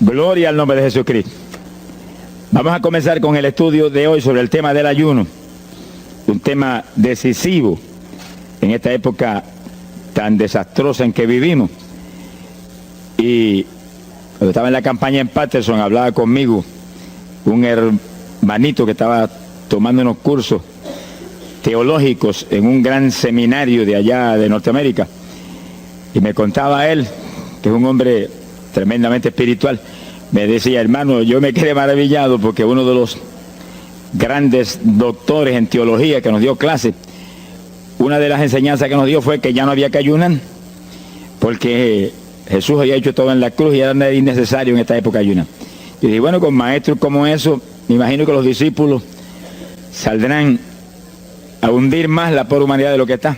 Gloria al nombre de Jesucristo. Vamos a comenzar con el estudio de hoy sobre el tema del ayuno, un tema decisivo en esta época tan desastrosa en que vivimos. Y cuando estaba en la campaña en Patterson, hablaba conmigo un hermanito que estaba tomando unos cursos teológicos en un gran seminario de allá de Norteamérica, y me contaba él, que es un hombre tremendamente espiritual, me decía: hermano, yo me quedé maravillado porque uno de los grandes doctores en teología que nos dio clase, una de las enseñanzas que nos dio fue que ya no había que ayunar, porque Jesús había hecho todo en la cruz y era innecesario en esta época ayunar. Y dije, bueno, con maestros como eso, me imagino que los discípulos saldrán a hundir más la pobre humanidad de lo que está.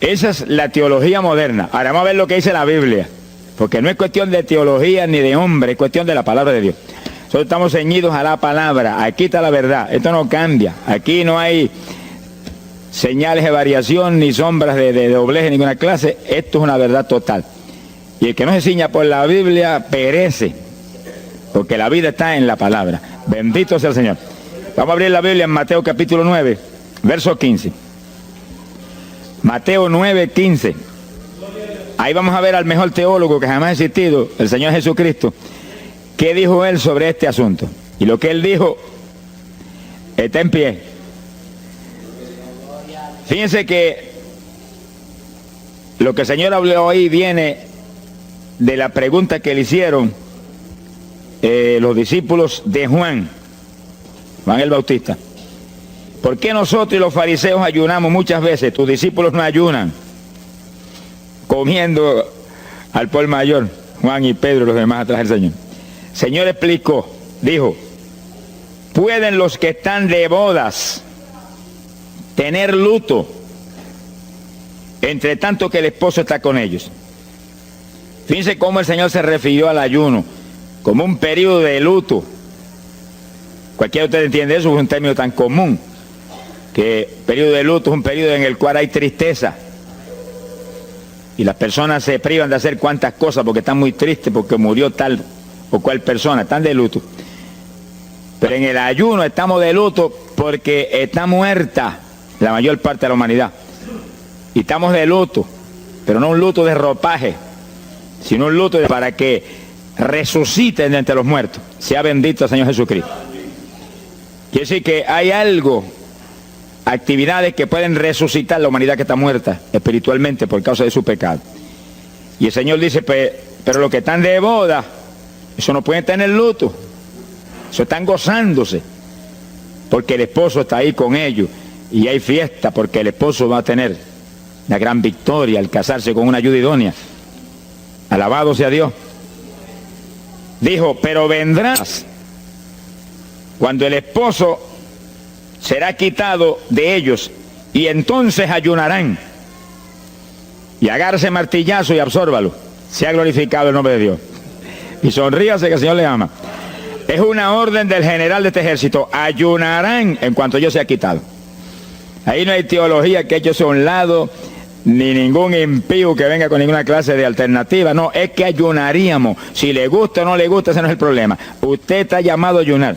Esa es la teología moderna. Ahora vamos a ver lo que dice la Biblia, porque no es cuestión de teología ni de hombre, es cuestión de la palabra de Dios. Nosotros estamos ceñidos a la palabra, aquí está la verdad, esto no cambia, aquí no hay señales de variación ni sombras de doblez de ninguna clase, esto es una verdad total. Y el que no se ciña por la Biblia perece, porque la vida está en la palabra. Bendito sea el Señor. Vamos a abrir la Biblia en Mateo capítulo 9, verso 15. Mateo 9, 15. Ahí vamos a ver al mejor teólogo que jamás ha existido, el Señor Jesucristo. ¿Qué dijo él sobre este asunto? Y lo que él dijo está en pie. Fíjense que lo que el Señor habló ahí viene de la pregunta que le hicieron los discípulos de Juan el Bautista. ¿Por qué nosotros y los fariseos ayunamos muchas veces? Tus discípulos no ayunan, comiendo al por mayor, Juan y Pedro y los demás atrás del Señor. El Señor explicó, dijo: ¿pueden los que están de bodas tener luto entre tanto que el esposo está con ellos? Fíjense cómo el Señor se refirió al ayuno como un periodo de luto. Cualquiera de ustedes entiende eso, es un término tan común, que periodo de luto es un periodo en el cual hay tristeza y las personas se privan de hacer cuantas cosas porque están muy tristes porque murió tal o cual persona, están de luto. Pero en el ayuno estamos de luto porque está muerta la mayor parte de la humanidad, y estamos de luto, pero no un luto de ropaje, sino un luto para que resuciten de entre los muertos. Sea bendito el Señor Jesucristo. Quiere decir que hay algo, actividades que pueden resucitar la humanidad que está muerta espiritualmente por causa de su pecado. Y el Señor dice, pero los que están de boda, eso no pueden tener luto, eso están gozándose, porque el esposo está ahí con ellos, y hay fiesta porque el esposo va a tener la gran victoria al casarse con una ayuda idónea. Alabado sea Dios. Dijo, pero vendrás cuando el esposo será quitado de ellos, y entonces ayunarán. Y agárrese martillazo y absórbalo. Sea glorificado el nombre de Dios. Y sonríase que el Señor le ama. Es una orden del general de este ejército. Ayunarán en cuanto yo sea quitado. Ahí no hay teología que eche a un lado, ni ningún impío que venga con ninguna clase de alternativa. No, es que ayunaríamos. Si le gusta o no le gusta, ese no es el problema. Usted está llamado a ayunar.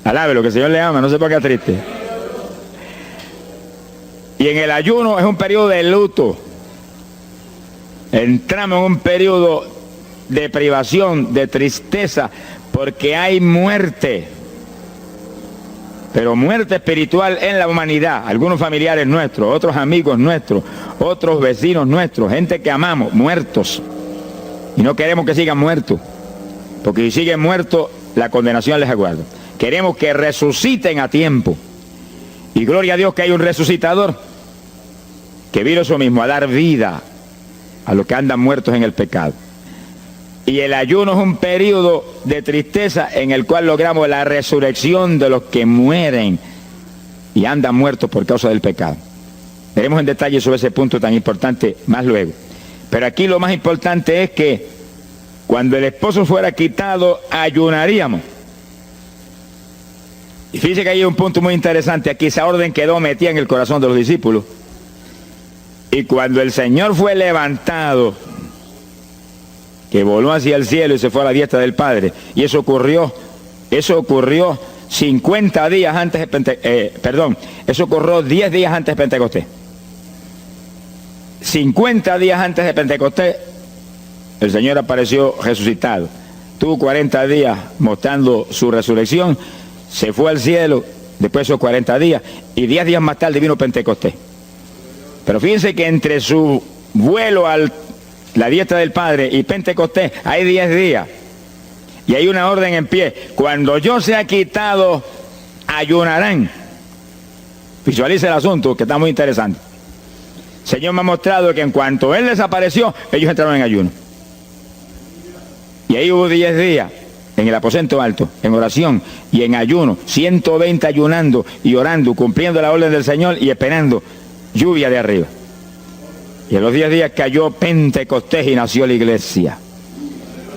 Alábelo, que el Señor le ama, no se ponga triste. Y en el ayuno es un periodo de luto. Entramos en un periodo de privación, de tristeza, porque hay muerte. Pero muerte espiritual en la humanidad. Algunos familiares nuestros, otros amigos nuestros, otros vecinos nuestros, gente que amamos, muertos. Y no queremos que sigan muertos, porque si siguen muertos, la condenación les aguarda. Queremos que resuciten a tiempo. Y gloria a Dios que hay un resucitador que vino eso mismo, a dar vida a los que andan muertos en el pecado. Y el ayuno es un periodo de tristeza en el cual logramos la resurrección de los que mueren y andan muertos por causa del pecado. Veremos en detalle sobre ese punto tan importante más luego. Pero aquí lo más importante es que cuando el esposo fuera quitado, ayunaríamos. Y fíjense que hay un punto muy interesante aquí. Esa orden quedó metida en el corazón de los discípulos. Y cuando el Señor fue levantado, que voló hacia el cielo y se fue a la diestra del Padre. Y eso ocurrió 50 días antes de eso ocurrió 10 días antes de Pentecostés. 50 días antes de Pentecostés, el Señor apareció resucitado. Tuvo 40 días mostrando su resurrección, se fue al cielo después de esos 40 días, y 10 días más tarde vino Pentecostés. Pero fíjense que entre su vuelo a la diestra del Padre y Pentecostés hay 10 días. Y hay una orden en pie. Cuando yo sea quitado, ayunarán. Visualice el asunto, que está muy interesante. El Señor me ha mostrado que en cuanto Él desapareció, ellos entraron en ayuno. Y ahí hubo 10 días en el aposento alto, en oración y en ayuno, 120 ayunando y orando, cumpliendo la orden del Señor y esperando lluvia de arriba. Y en los 10 días cayó Pentecostés y nació la iglesia.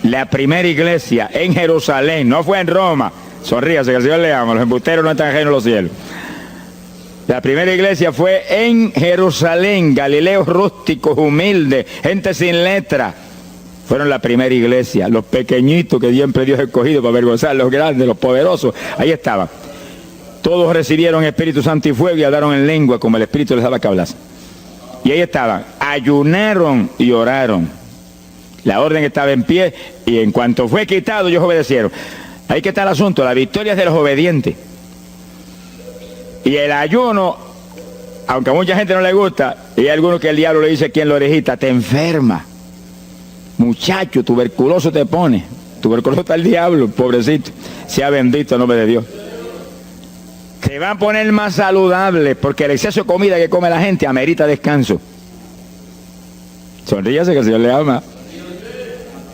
La primera iglesia en Jerusalén, no fue en Roma. Sonríase, que el Señor le ama, los embusteros no están ajenos a los cielos. La primera iglesia fue en Jerusalén, Galileos rústicos, humildes, gente sin letra. Fueron la primera iglesia, los pequeñitos que siempre Dios ha escogido para avergonzar, los grandes, los poderosos, ahí estaban. Todos recibieron Espíritu Santo y fuego y hablaron en lengua como el Espíritu les daba que hablasen. Y ahí estaban, ayunaron y oraron. La orden estaba en pie y en cuanto fue quitado, ellos obedecieron. Ahí que está el asunto, la victoria es de los obedientes. Y el ayuno, aunque a mucha gente no le gusta, y hay algunos que el diablo le dice aquí en la orejita, te enferma. Muchacho, tuberculoso te pone. Tuberculoso está el diablo, pobrecito. Sea bendito el nombre de Dios. Se va a poner más saludable porque el exceso de comida que come la gente amerita descanso. Sonríase que el Señor le ama.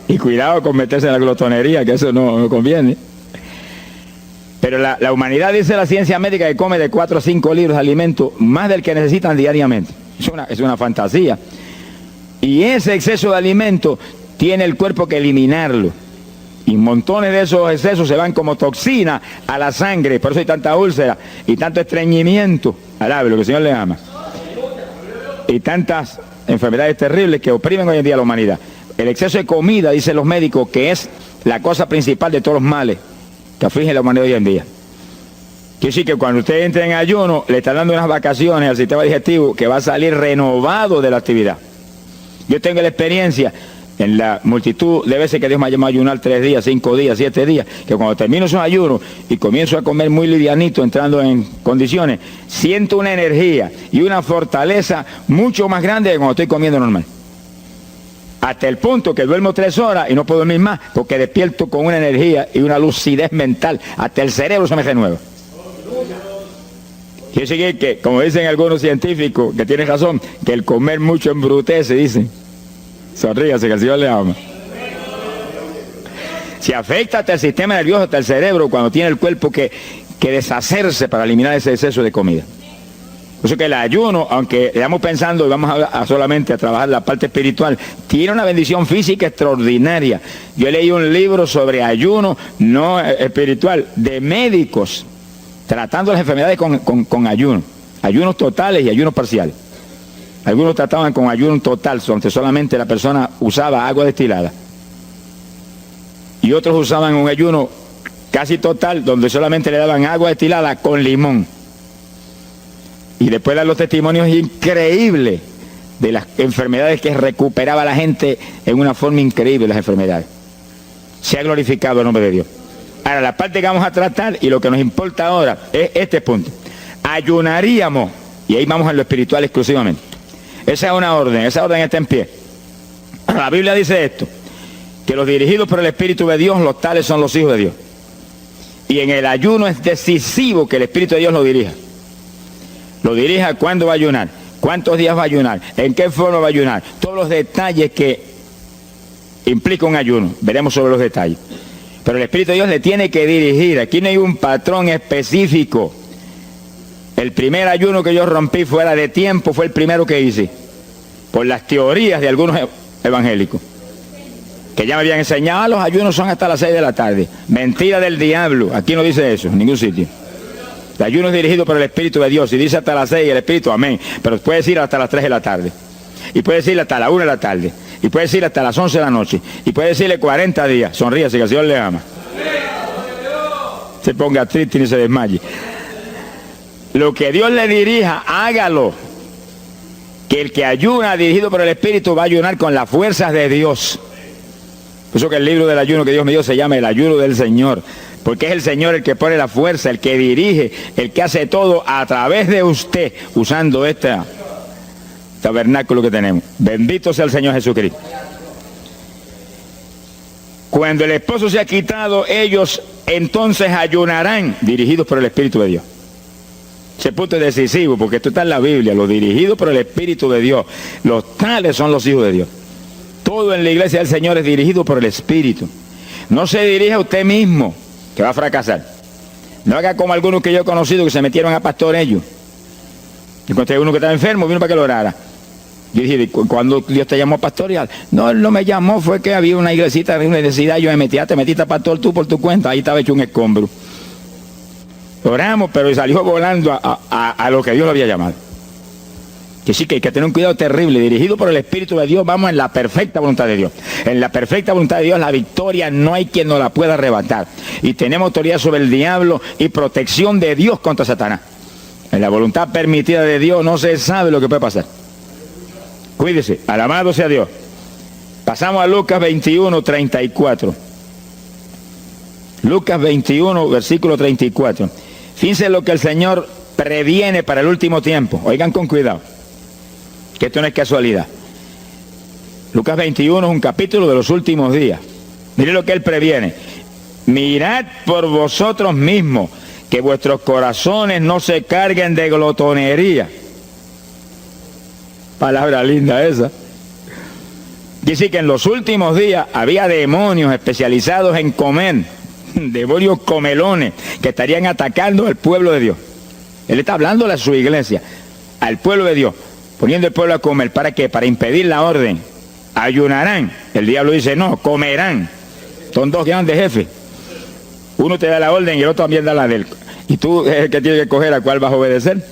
Y cuidado con meterse en la glotonería, que eso no conviene. Pero la humanidad, dice la ciencia médica, que come de 4 a 5 litros de alimento, más del que necesitan diariamente. Es una fantasía. Y ese exceso de alimento tiene el cuerpo que eliminarlo. Y montones de esos excesos se van como toxina a la sangre. Por eso hay tanta úlcera y tanto estreñimiento. Alabe, lo que el Señor le ama. Y tantas enfermedades terribles que oprimen hoy en día a la humanidad. El exceso de comida, dicen los médicos, que es la cosa principal de todos los males que afligen a la humanidad hoy en día. Quiere decir que cuando usted entre en ayuno, le está dando unas vacaciones al sistema digestivo que va a salir renovado de la actividad. Yo tengo la experiencia en la multitud de veces que Dios me ha llamado a ayunar 3 días, 5 días, 7 días, que cuando termino esos ayunos y comienzo a comer muy livianito, entrando en condiciones, siento una energía y una fortaleza mucho más grande que cuando estoy comiendo normal. Hasta el punto que duermo 3 horas y no puedo dormir más porque despierto con una energía y una lucidez mental. Hasta el cerebro se me renueva. Quiere decir que, como dicen algunos científicos, que tienen razón, que el comer mucho embrutece, dicen. Sonríase, que el Señor le ama. Si afecta hasta el sistema nervioso, hasta el cerebro, cuando tiene el cuerpo que deshacerse para eliminar ese exceso de comida. Por eso que el ayuno, aunque estamos pensando y vamos solamente a trabajar la parte espiritual, tiene una bendición física extraordinaria. Yo leí un libro sobre ayuno no espiritual, de médicos, tratando las enfermedades con ayuno. Ayunos totales y ayunos parciales. Algunos trataban con ayuno total, donde solamente la persona usaba agua destilada. Y otros usaban un ayuno casi total, donde solamente le daban agua destilada con limón. Y después dan los testimonios increíbles de las enfermedades que recuperaba la gente en una forma increíble, las enfermedades. Se ha glorificado el nombre de Dios. Ahora, la parte que vamos a tratar y lo que nos importa ahora es este punto. Ayunaríamos, y ahí vamos a lo espiritual exclusivamente. Esa esa orden está en pie. La Biblia dice esto, que los dirigidos por el Espíritu de Dios, los tales son los hijos de Dios. Y en el ayuno es decisivo que el Espíritu de Dios lo dirija. Lo dirija cuándo va a ayunar, cuántos días va a ayunar, en qué forma va a ayunar, todos los detalles que implica un ayuno. Veremos sobre los detalles. Pero el Espíritu de Dios le tiene que dirigir. Aquí no hay un patrón específico. El primer ayuno que yo rompí fuera de tiempo fue el primero que hice, por las teorías de algunos evangélicos, que ya me habían enseñado, los ayunos son hasta las 6 de la tarde. Mentira del diablo. Aquí no dice eso, en ningún sitio. El ayuno es dirigido por el Espíritu de Dios. Y dice hasta las 6 el Espíritu, amén. Pero puede decir hasta las 3 de la tarde. Y puede decir hasta la 1 de la tarde. Y puede decirle hasta las 11 de la noche. Y puede decirle 40 días. Sonríase que el Señor le ama. Se ponga triste ni se desmaye. Lo que Dios le dirija, hágalo. Que el que ayuna dirigido por el Espíritu va a ayunar con las fuerzas de Dios. Por eso que el libro del ayuno que Dios me dio se llama el ayuno del Señor. Porque es el Señor el que pone la fuerza, el que dirige, el que hace todo a través de usted, usando este tabernáculo que tenemos. Bendito sea el Señor Jesucristo. Cuando el esposo se ha quitado, ellos entonces ayunarán, dirigidos por el Espíritu de Dios. Ese punto es decisivo, porque esto está en la Biblia, los dirigidos por el Espíritu de Dios. Los tales son los hijos de Dios. Todo en la iglesia del Señor es dirigido por el Espíritu. No se dirija a usted mismo, que va a fracasar. No haga como algunos que yo he conocido que se metieron a pastor ellos. Encontré uno que estaba enfermo, vino para que lo orara. Yo dije, ¿cuándo Dios te llamó a pastorear? No, él no me llamó, fue que había una iglesita, había una necesidad, yo me metí, te metiste a pastor tú por tu cuenta, ahí estaba hecho un escombro. Oramos, pero salió volando a lo que Dios lo había llamado. Que sí, que hay que tener un cuidado terrible, dirigido por el Espíritu de Dios, vamos en la perfecta voluntad de Dios. En la perfecta voluntad de Dios, la victoria no hay quien nos la pueda arrebatar. Y tenemos autoridad sobre el diablo y protección de Dios contra Satanás. En la voluntad permitida de Dios no se sabe lo que puede pasar. Cuídese, alabado sea Dios. Pasamos a Lucas 21, 34. Lucas 21, versículo 34. Fíjense lo que el Señor previene para el último tiempo. Oigan con cuidado, que esto no es casualidad. Lucas 21 es un capítulo de los últimos días. Miren lo que Él previene. Mirad por vosotros mismos, que vuestros corazones no se carguen de glotonería. Palabra linda esa. Dice que en los últimos días había demonios especializados en comer, demonios comelones, que estarían atacando al pueblo de Dios. Él está hablando a su iglesia, al pueblo de Dios, poniendo el pueblo a comer. ¿Para qué? Para impedir la orden. Ayunarán. El diablo dice, no, comerán. Son dos grandes jefes. Uno te da la orden y el otro también da la de él. Y tú es el que tienes que escoger a cuál vas a obedecer.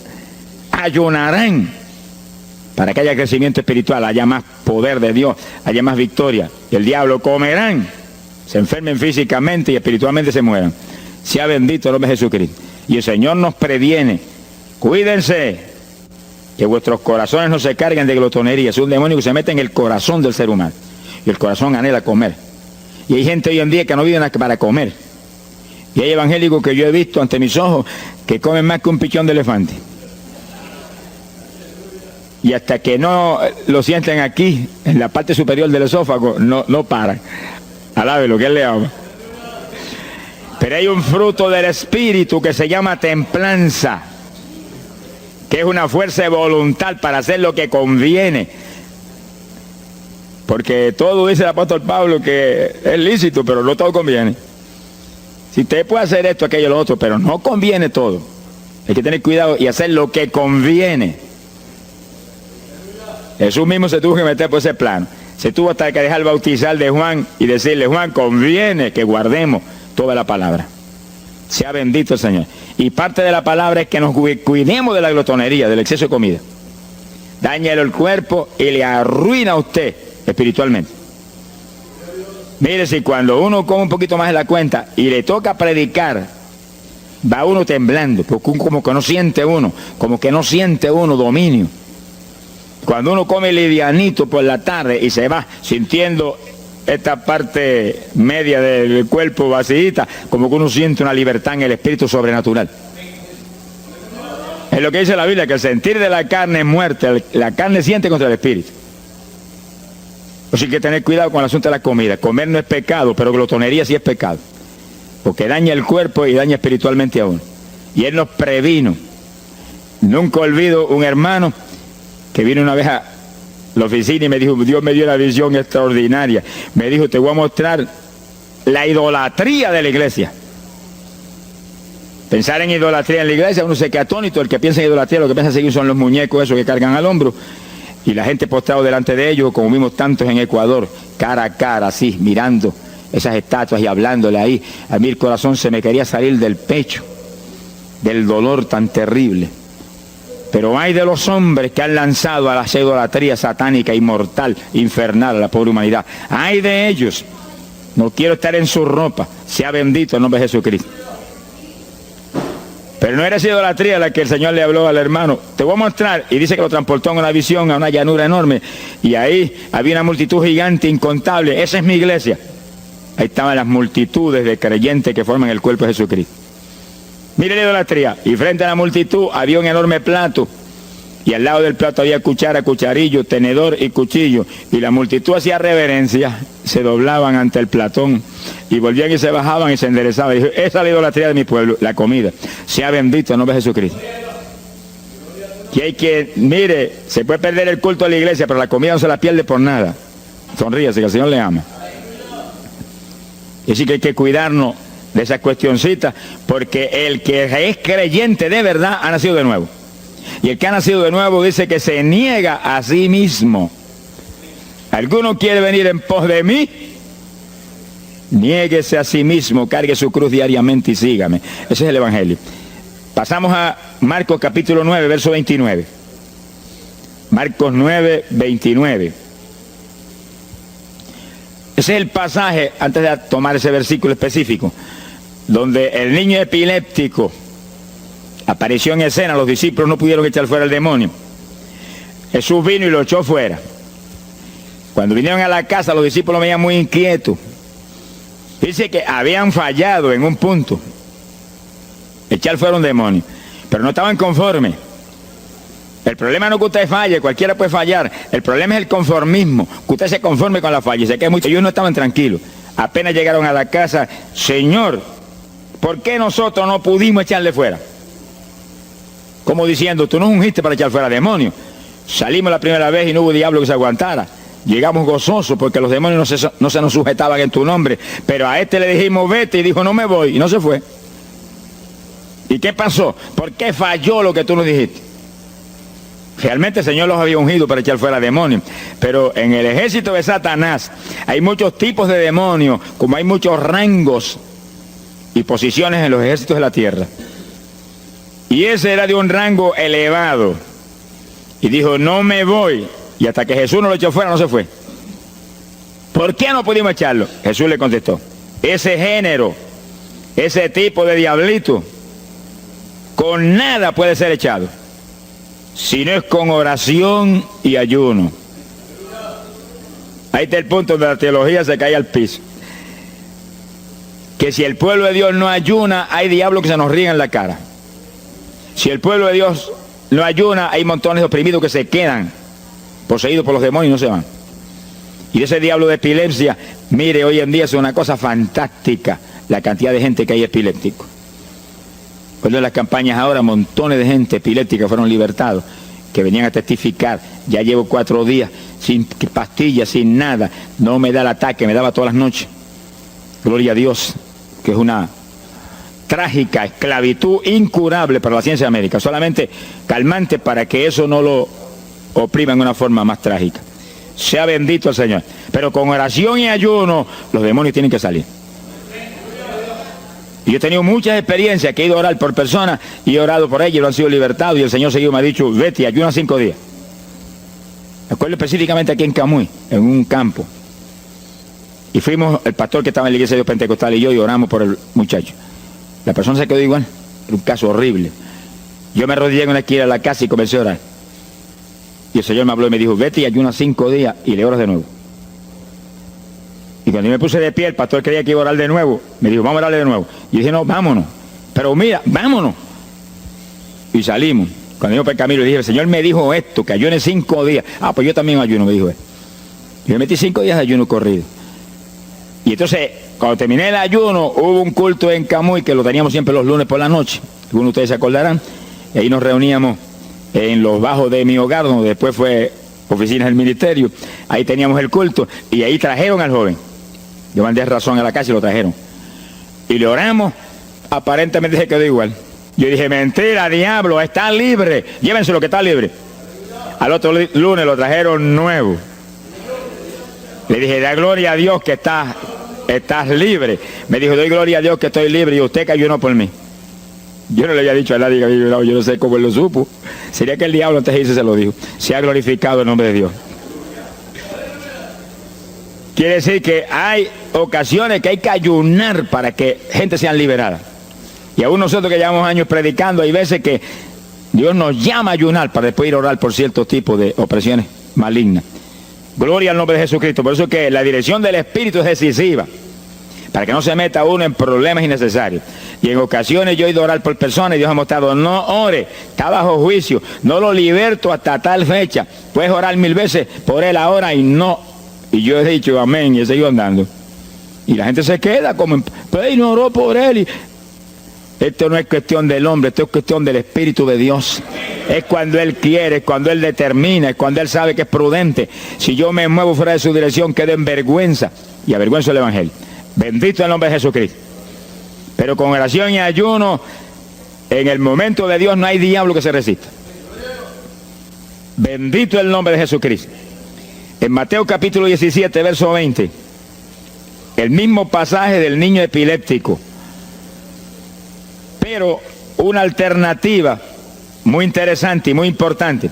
Ayunarán. Para que haya crecimiento espiritual, haya más poder de Dios, haya más victoria. Y el diablo comerán. Se enfermen físicamente y espiritualmente se mueran. Sea bendito el nombre de Jesucristo. Y el Señor nos previene. Cuídense, que vuestros corazones no se carguen de glotonería. Es un demonio que se mete en el corazón del ser humano. Y el corazón anhela comer. Y hay gente hoy en día que no vive para comer. Y hay evangélicos que yo he visto ante mis ojos que comen más que un pichón de elefante. Y hasta que no lo sienten aquí, en la parte superior del esófago, no paran. Alabe lo que Él le ama. Pero hay un fruto del Espíritu que se llama templanza, que es una fuerza de voluntad para hacer lo que conviene. Porque todo dice el apóstol Pablo que es lícito, pero no todo conviene. Si usted puede hacer esto, aquello, lo otro, pero no conviene todo. Hay que tener cuidado y hacer lo que conviene. Jesús mismo se tuvo que meter por ese plano. Se tuvo hasta que dejar bautizar de Juan y decirle, Juan, conviene que guardemos toda la palabra. Sea bendito el Señor. Y parte de la palabra es que nos cuidemos de la glotonería, del exceso de comida. Dáñale el cuerpo y le arruina a usted espiritualmente. Mire, si cuando uno come un poquito más de la cuenta y le toca predicar, va uno temblando, porque como que no siente uno dominio. Cuando uno come livianito por la tarde y se va sintiendo esta parte media del cuerpo vacíita, como que uno siente una libertad en el espíritu sobrenatural. Es lo que dice la Biblia, que el sentir de la carne es muerte, la carne siente contra el espíritu. Así que hay que tener cuidado con el asunto de la comida. Comer no es pecado, pero glotonería sí es pecado, porque daña el cuerpo y daña espiritualmente a uno. Y Él nos previno. Nunca olvido un hermano que vino una vez a la oficina y me dijo, Dios me dio una visión extraordinaria. Me dijo, te voy a mostrar la idolatría de la iglesia. Pensar en idolatría en la iglesia, uno se queda atónito. El que piensa en idolatría, lo que piensa seguir son los muñecos esos que cargan al hombro. Y la gente postrado delante de ellos, como vimos tantos en Ecuador, cara a cara, así, mirando esas estatuas y hablándole ahí. A mí el corazón se me quería salir del pecho, del dolor tan terrible. Pero hay de los hombres que han lanzado a la idolatría satánica, inmortal, infernal a la pobre humanidad. Hay de ellos. No quiero estar en su ropa. Sea bendito el nombre de Jesucristo. Pero no era esa idolatría la que el Señor le habló al hermano. Te voy a mostrar. Y dice que lo transportó en una visión a una llanura enorme. Y ahí había una multitud gigante, incontable. Esa es mi iglesia. Ahí estaban las multitudes de creyentes que forman el cuerpo de Jesucristo. Mire la idolatría. Y frente a la multitud había un enorme plato. Y al lado del plato había cuchara, cucharillo, tenedor y cuchillo. Y la multitud hacía reverencia. Se doblaban ante el platón. Y volvían y se bajaban y se enderezaban. Y dijo, esa es la idolatría de mi pueblo, la comida. Sea bendito el nombre de Jesucristo. Y hay que, mire, se puede perder el culto de la iglesia, pero la comida no se la pierde por nada. Sonríase, que el Señor le ama. Y así que hay que cuidarnos de esas cuestioncitas, porque el que es creyente de verdad ha nacido de nuevo. Y el que ha nacido de nuevo dice que se niega a sí mismo. ¿Alguno quiere venir en pos de mí? Niéguese a sí mismo, cargue su cruz diariamente y sígame. Ese es el Evangelio. Pasamos a Marcos capítulo 9, verso 29. Marcos 9, 29. Ese es el pasaje, antes de tomar ese versículo específico, donde el niño epiléptico apareció en escena. Los discípulos no pudieron echar fuera el demonio. Jesús vino y lo echó fuera. Cuando vinieron a la casa, los discípulos veían muy inquietos. Dice que habían fallado en un punto, echar fuera un demonio, pero no estaban conformes. El problema no es que usted falle, cualquiera puede fallar. El problema es el conformismo, que usted se conforme con la falla. Y sé que ellos no estaban tranquilos. Apenas llegaron a la casa, Señor, ¿por qué nosotros no pudimos echarle fuera? Como diciendo, tú nos ungiste para echar fuera demonios. Salimos la primera vez y no hubo diablo que se aguantara. Llegamos gozosos porque los demonios no se nos sujetaban en tu nombre. Pero a este le dijimos, vete, y dijo, no me voy, y no se fue. ¿Y qué pasó? ¿Por qué falló lo que tú nos dijiste? Realmente el Señor los había ungido para echar fuera demonios. Pero en el ejército de Satanás hay muchos tipos de demonios, como hay muchos rangos y posiciones en los ejércitos de la tierra. Y ese era de un rango elevado. Y dijo, no me voy. Y hasta que Jesús no lo echó fuera, no se fue. ¿Por qué no pudimos echarlo? Jesús le contestó, ese género, ese tipo de diablito, con nada puede ser echado, si no es con oración y ayuno. Ahí está el punto donde la teología se cae al piso. Que si el pueblo de Dios no ayuna, hay diablos que se nos ríen en la cara. Si el pueblo de Dios no ayuna, hay montones de oprimidos que se quedan poseídos por los demonios y no se van. Y de ese diablo de epilepsia, mire, hoy en día es una cosa fantástica la cantidad de gente que hay epiléptico. Cuando en las campañas ahora, montones de gente epiléptica fueron libertados, que venían a testificar. Ya llevo 4 días sin pastillas, sin nada, no me da el ataque, me daba todas las noches. Gloria a Dios, que es una trágica esclavitud incurable para la ciencia médica, solamente calmante para que eso no lo oprima en una forma más trágica. Sea bendito el Señor. Pero con oración y ayuno, los demonios tienen que salir. Y yo he tenido muchas experiencias que he ido a orar por personas y he orado por ellos y lo han sido libertados, y el Señor seguido me ha dicho, vete, ayuna 5 días. Me acuerdo específicamente aquí en Camuy, en un campo. Y fuimos, el pastor que estaba en la iglesia de Dios Pentecostal y yo, y oramos por el muchacho. La persona se quedó igual. Era un caso horrible. Yo me arrodillé en una esquina de la casa y comencé a orar. Y el Señor me habló y me dijo, vete y ayuna 5 días y le oras de nuevo. Y cuando yo me puse de pie, el pastor creía que iba a orar de nuevo. Me dijo, vamos a orarle de nuevo. Y dije, no, vámonos. Pero mira, vámonos. Y salimos. Cuando yo por el camino le dije, el Señor me dijo esto, que ayune 5 días. Ah, pues yo también ayuno, me dijo él. Yo me metí 5 días de ayuno corrido. Y entonces, cuando terminé el ayuno, hubo un culto en Camuy, que lo teníamos siempre los lunes por la noche. Algunos de ustedes se acordarán. Y ahí nos reuníamos en los bajos de mi hogar, donde después fue oficinas del ministerio. Ahí teníamos el culto y ahí trajeron al joven. Yo mandé razón a la casa y lo trajeron. Y le oramos, aparentemente se quedó igual. Yo dije, mentira, diablo, está libre. Llévenselo que está libre. Al otro lunes lo trajeron nuevo. Le dije, da gloria a Dios que estás libre. Me dijo, doy gloria a Dios que estoy libre y usted que ayunó por mí. Yo no le había dicho a nadie que había ayunado, yo no sé cómo él lo supo. Sería que el diablo antes de irse se lo dijo. Se ha glorificado el nombre de Dios. Quiere decir que hay ocasiones que hay que ayunar para que gente sea liberada. Y aún nosotros que llevamos años predicando, hay veces que Dios nos llama a ayunar para después ir a orar por ciertos tipos de opresiones malignas. Gloria al nombre de Jesucristo. Por eso es que la dirección del Espíritu es decisiva, para que no se meta uno en problemas innecesarios. Y en ocasiones yo he ido a orar por personas y Dios ha mostrado, no ore, está bajo juicio, no lo liberto hasta tal fecha. Puedes orar 1000 veces por él ahora y no. Y yo he dicho amén y he seguido andando. Y la gente se queda como, pues no oró por él. Y esto no es cuestión del hombre, esto es cuestión del Espíritu de Dios. Es cuando Él quiere, es cuando Él determina, es cuando Él sabe que es prudente. Si yo me muevo fuera de su dirección, quedo en vergüenza y avergüenzo el Evangelio. Bendito el nombre de Jesucristo. Pero con oración y ayuno, en el momento de Dios no hay diablo que se resista. Bendito el nombre de Jesucristo. En Mateo capítulo 17, verso 20, el mismo pasaje del niño epiléptico, pero una alternativa muy interesante y muy importante.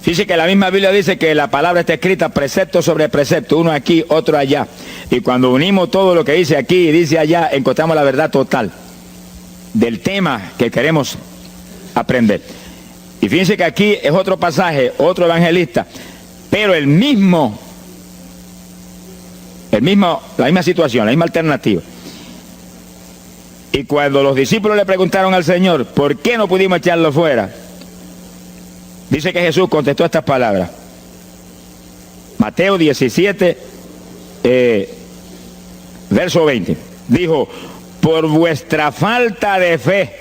Fíjese que la misma Biblia dice que la palabra está escrita precepto sobre precepto, uno aquí, otro allá. Y cuando unimos todo lo que dice aquí y dice allá, encontramos la verdad total del tema que queremos aprender. Y fíjense que aquí es otro pasaje, otro evangelista, pero la misma situación, la misma alternativa. Y cuando los discípulos le preguntaron al Señor, ¿por qué no pudimos echarlo fuera? Dice que Jesús contestó estas palabras. Mateo 17, verso 20. Dijo, por vuestra falta de fe.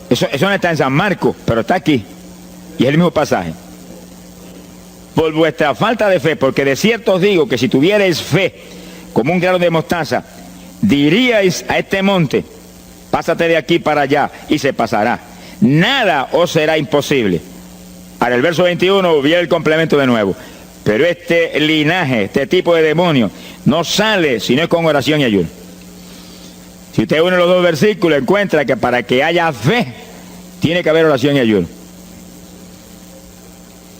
Eso no está en San Marcos, pero está aquí. Y es el mismo pasaje. Por vuestra falta de fe, porque de cierto os digo que si tuvierais fe como un grano de mostaza, diríais a este monte, pásate de aquí para allá, y se pasará. Nada os será imposible. Ahora el verso 21 viene el complemento de nuevo. Pero este linaje, este tipo de demonio, no sale si no es con oración y ayuno. Si usted une los dos versículos, encuentra que para que haya fe, tiene que haber oración y ayuno.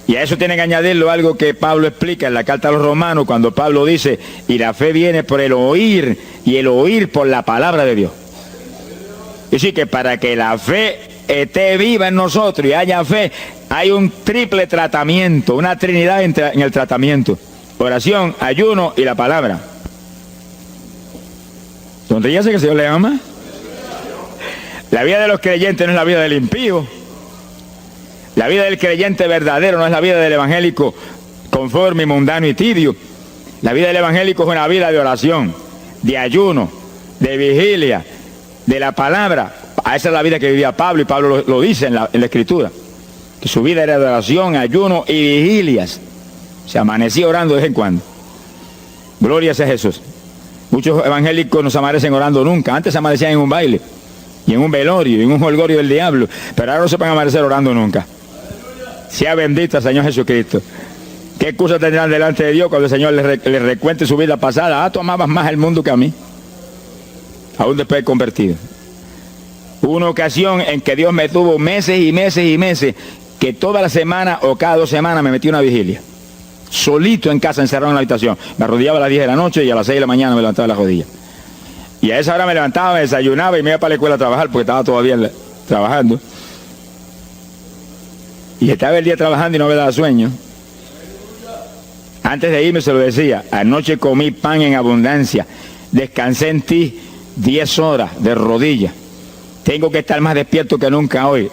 Y a eso tiene que añadirlo algo que Pablo explica en la carta a los Romanos, cuando Pablo dice, y la fe viene por el oír, y el oír por la palabra de Dios. Es decir, que para que la fe esté viva en nosotros y haya fe, hay un triple tratamiento, una trinidad en el tratamiento: oración, ayuno y la palabra. Sonríase que el Señor le ama. La vida de los creyentes no es la vida del impío. La vida del creyente verdadero no es la vida del evangélico conforme, mundano y tibio. La vida del evangélico es una vida de oración, de ayuno, de vigilia, de la palabra. Esa es la vida que vivía Pablo, y Pablo lo dice en la Escritura, que su vida era de oración, ayuno y vigilias. Se amanecía orando de vez en cuando. Gloria sea Jesús. Muchos evangélicos no se amanecen orando nunca. Antes se amanecían en un baile, y en un velorio, y en un jolgorio del diablo, pero ahora no se van a amanecer orando nunca. Sea bendito el Señor Jesucristo. ¿Qué excusa tendrán delante de Dios cuando el Señor les recuente su vida pasada? Tú amabas más el mundo que a mí, aún después de convertido. Hubo una ocasión en que Dios me tuvo meses y meses y meses, que toda la semana o cada 2 semanas me metí una vigilia. Solito en casa, encerrado en la habitación. Me arrodillaba a las 10 de la noche y a las 6 de la mañana me levantaba las rodillas. Y a esa hora me levantaba, me desayunaba y me iba para la escuela a trabajar, porque estaba todavía trabajando. Y estaba el día trabajando y no me daba sueño. Antes de irme se lo decía: anoche comí pan en abundancia, descansé en ti 10 horas de rodillas, tengo que estar más despierto que nunca hoy.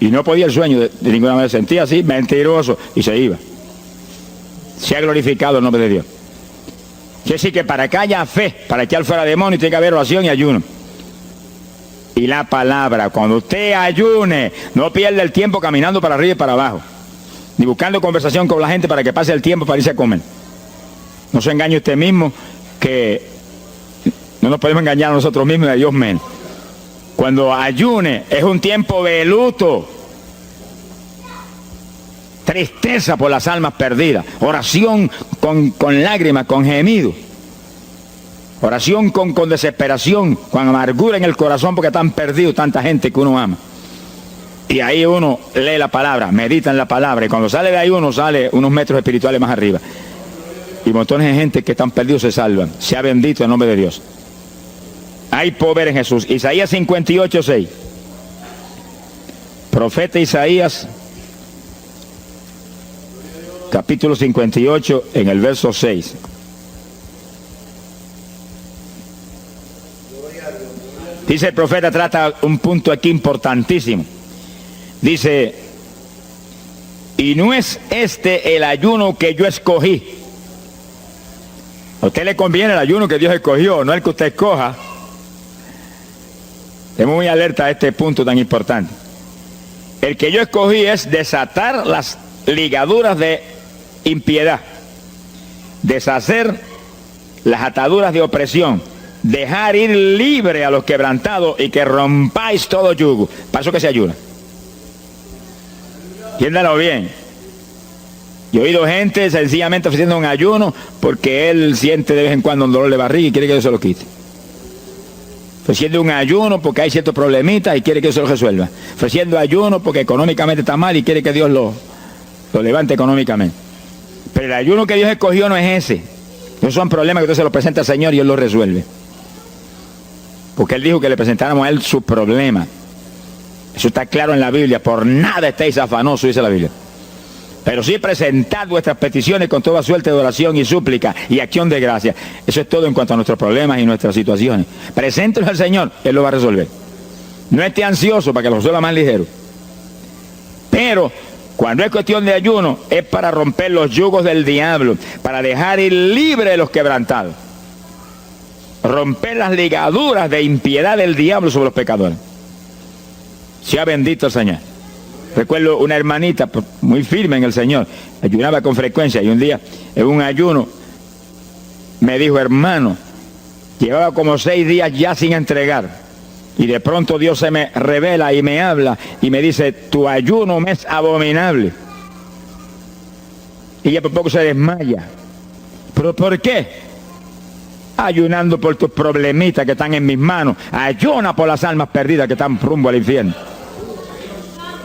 Y no podía el sueño de ninguna manera, sentía así, mentiroso, y se iba. Se ha glorificado el nombre de Dios. Quiere decir que para que haya fe, para echar fuera demonios, tiene que haber oración y ayuno. Y la palabra, cuando usted ayune, no pierda el tiempo caminando para arriba y para abajo, ni buscando conversación con la gente para que pase el tiempo para irse a comer. No se engañe usted mismo, que no nos podemos engañar a nosotros mismos y a Dios menos. Cuando ayune es un tiempo de luto, tristeza por las almas perdidas, oración con lágrimas, con gemidos. Oración con desesperación, con amargura en el corazón porque están perdidos tanta gente que uno ama. Y ahí uno lee la palabra, medita en la palabra, y cuando sale de ahí uno sale unos metros espirituales más arriba. Y montones de gente que están perdidos se salvan. Sea bendito el nombre de Dios. Hay poder en Jesús. Isaías 58:6. Profeta Isaías, capítulo 58, en el verso 6. Dice el profeta, trata un punto aquí importantísimo. Dice, y no es este el ayuno que yo escogí. A usted le conviene el ayuno que Dios escogió, no el que usted escoja. Estemos muy alerta a este punto tan importante. El que yo escogí es desatar las ligaduras de impiedad, deshacer las ataduras de opresión, dejar ir libre a los quebrantados y que rompáis todo yugo. Para eso que se ayuna. Entiéndalo bien. Yo he oído gente sencillamente ofreciendo un ayuno porque él siente de vez en cuando un dolor de barriga y quiere que Dios se lo quite. Ofreciendo un ayuno porque hay ciertos problemitas y quiere que Dios se lo resuelva. Ofreciendo ayuno porque económicamente está mal y quiere que Dios lo levante económicamente. Pero el ayuno que Dios escogió no es ese. Esos son problemas que usted se los presenta al Señor y Él los resuelve. Porque Él dijo que le presentáramos a Él sus problemas. Eso está claro en la Biblia. Por nada estéis afanosos, dice la Biblia. Pero sí presentad vuestras peticiones con toda suerte de oración y súplica y acción de gracia. Eso es todo en cuanto a nuestros problemas y nuestras situaciones. Preséntelos al Señor, Él lo va a resolver. No esté ansioso para que lo resuelva más ligero. Pero cuando es cuestión de ayuno, es para romper los yugos del diablo, para dejar ir libre a los quebrantados. Romper las ligaduras de impiedad del diablo sobre los pecadores. Sea bendito el Señor. Recuerdo una hermanita muy firme en el Señor, ayunaba con frecuencia y un día en un ayuno me dijo, hermano, llevaba como 6 días ya sin entregar y de pronto Dios se me revela y me habla y me dice, tu ayuno me es abominable. Y ella por poco se desmaya. ¿Pero por qué? Ayunando por tus problemitas que están en mis manos. Ayuna por las almas perdidas que están rumbo al infierno.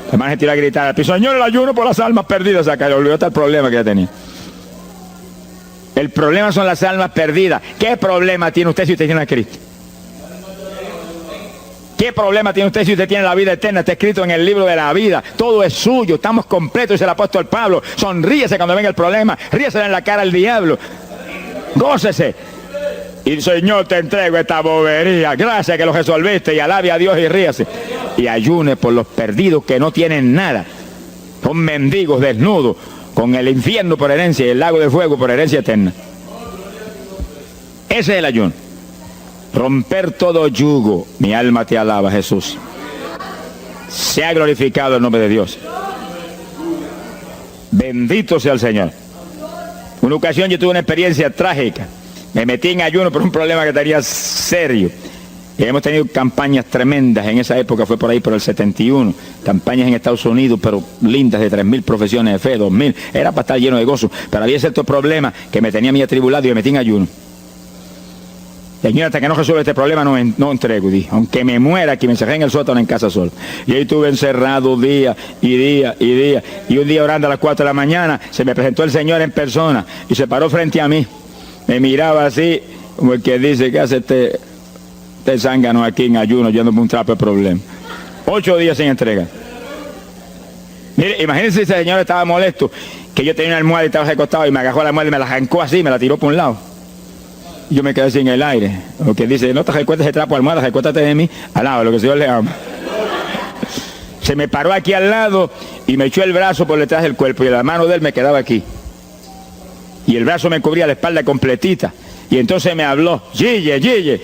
La hermana se tiró a gritar al piso, Señor, el ayuno por las almas perdidas. O sea, que le olvidó hasta el problema que ya tenía. El problema son las almas perdidas. ¿Qué problema tiene usted si usted tiene a Cristo? ¿Qué problema tiene usted si usted tiene la vida eterna? Está escrito en el libro de la vida. Todo es suyo, estamos completos, dice el apóstol Pablo. Sonríese cuando venga el problema, ríese en la cara al diablo. Gócese. Y Señor, te entrego esta bobería. Gracias que lo resolviste y alabe a Dios y ríase. Y ayune por los perdidos que no tienen nada. Son mendigos desnudos, con el infierno por herencia y el lago de fuego por herencia eterna. Ese es el ayuno. Romper todo yugo. Mi alma te alaba, Jesús. Sea glorificado el nombre de Dios. Bendito sea el Señor. Una ocasión yo tuve una experiencia trágica. Me metí en ayuno por un problema que tenía serio. Y hemos tenido campañas tremendas. En esa época fue por ahí por el 71. Campañas en Estados Unidos, pero lindas, de 3.000 profesiones de fe, 2.000. Era para estar lleno de gozo. Pero había ciertos problemas que me tenía a mí atribulado y me metí en ayuno. Señor, hasta que no resuelva este problema no entrego, dije. Aunque me muera, que me encerré en el sótano en casa solo. Y ahí estuve encerrado día y día y día. Y un día orando a las 4 de la mañana, se me presentó el Señor en persona y se paró frente a mí. Me miraba así, como el que dice, ¿qué hace este zángano aquí en ayuno, yéndome un trapo de problema? 8 días sin entrega. Mire, imagínense si ese señor estaba molesto, que yo tenía una almohada y estaba recostado y me agarró la almohada y me la arrancó así, me la tiró por un lado. Y yo me quedé sin el aire. Lo que dice, no te recuerdes ese trapo de almohada, recuérdate de mí, al lado, lo que el Señor le ama. Se me paró aquí al lado y me echó el brazo por detrás del cuerpo y la mano de él me quedaba aquí. Y el brazo me cubría la espalda completita. Y entonces me habló, Gille,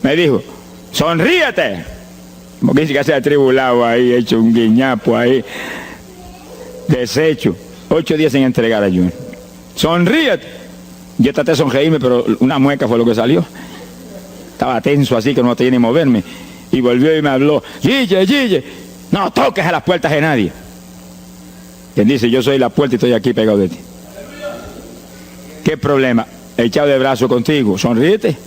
me dijo, sonríete. Como que dice que se ha atribulado ahí, hecho un guiñapo ahí, deshecho. 8 días sin entregar ayuno. Sonríete. Yo traté de sonreírme, pero una mueca fue lo que salió. Estaba tenso así que no tenía ni moverme. Y volvió y me habló, Gille, no toques a las puertas de nadie. Quien dice, yo soy la puerta y estoy aquí pegado de ti. ¿Qué problema? Echado de brazo contigo, sonríete.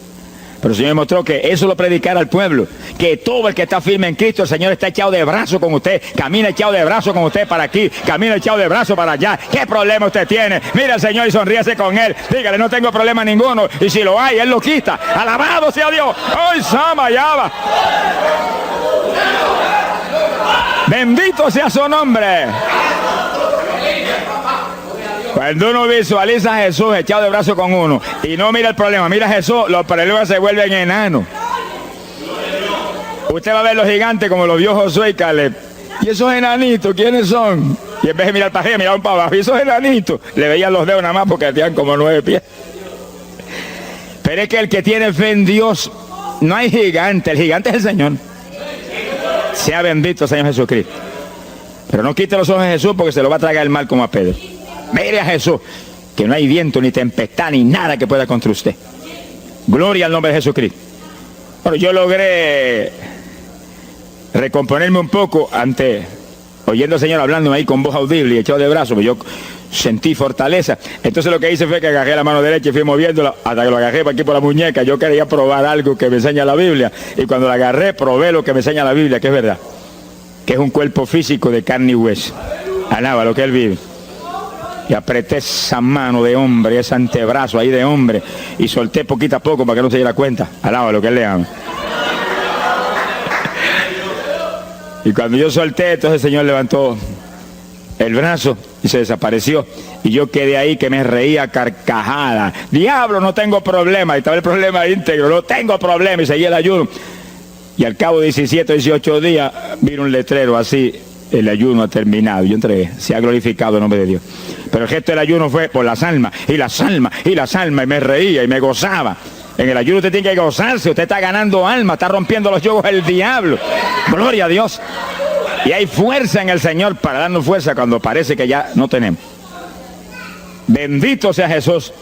Pero el Señor mostró que eso lo predicara al pueblo, que todo el que está firme en Cristo, el Señor está echado de brazo con usted, camina echado de brazo con usted para aquí, camina echado de brazo para allá. ¿Qué problema usted tiene? Mira al Señor y sonríase con Él, dígale, no tengo problema ninguno, y si lo hay, Él lo quita. Alabado sea Dios. ¡Ay, Sama, Yaba! Bendito sea su nombre. Cuando uno visualiza a Jesús echado de brazo con uno y no mira el problema, mira a Jesús, los problemas se vuelven enanos. Usted va a ver los gigantes como los vio Josué y Caleb. ¿Y esos enanitos quiénes son? Y en vez de mirar para arriba, miraban para abajo. ¿Y esos enanitos? Le veían los dedos nada más porque tenían como 9 pies. Pero es que el que tiene fe en Dios, no hay gigante, el gigante es el Señor. Sea bendito el Señor Jesucristo. Pero no quite los ojos de Jesús porque se lo va a tragar el mal como a Pedro. Mire a Jesús, que no hay viento, ni tempestad, ni nada que pueda contra usted. Gloria al nombre de Jesucristo. Bueno, yo logré recomponerme un poco oyendo al Señor hablándome ahí con voz audible y echado de brazos, pues yo sentí fortaleza. Entonces lo que hice fue que agarré la mano derecha y fui moviéndola hasta que lo agarré por aquí por la muñeca. Yo quería probar algo que me enseña la Biblia, y cuando la agarré probé lo que me enseña la Biblia, que es verdad, que es un cuerpo físico de carne y hueso. Alaba lo que Él vive. Y apreté esa mano de hombre, ese antebrazo ahí de hombre, y solté poquito a poco para que no se diera cuenta. Alaba lo que Él le ama. Y cuando yo solté, entonces el Señor levantó el brazo y se desapareció. Y yo quedé ahí que me reía carcajada. Diablo, no tengo problema. Y estaba el problema íntegro, no tengo problema. Y seguí el ayuno. Y al cabo de 17 o 18 días, vino un letrero así: el ayuno ha terminado. Yo entregué, se ha glorificado el nombre de Dios. Pero el gesto del ayuno fue por las almas, y las almas, y las almas, y me reía y me gozaba. En el ayuno usted tiene que gozarse, usted está ganando alma, está rompiendo los yugos del diablo. Gloria a Dios. Y hay fuerza en el Señor para darnos fuerza cuando parece que ya no tenemos. Bendito sea Jesús.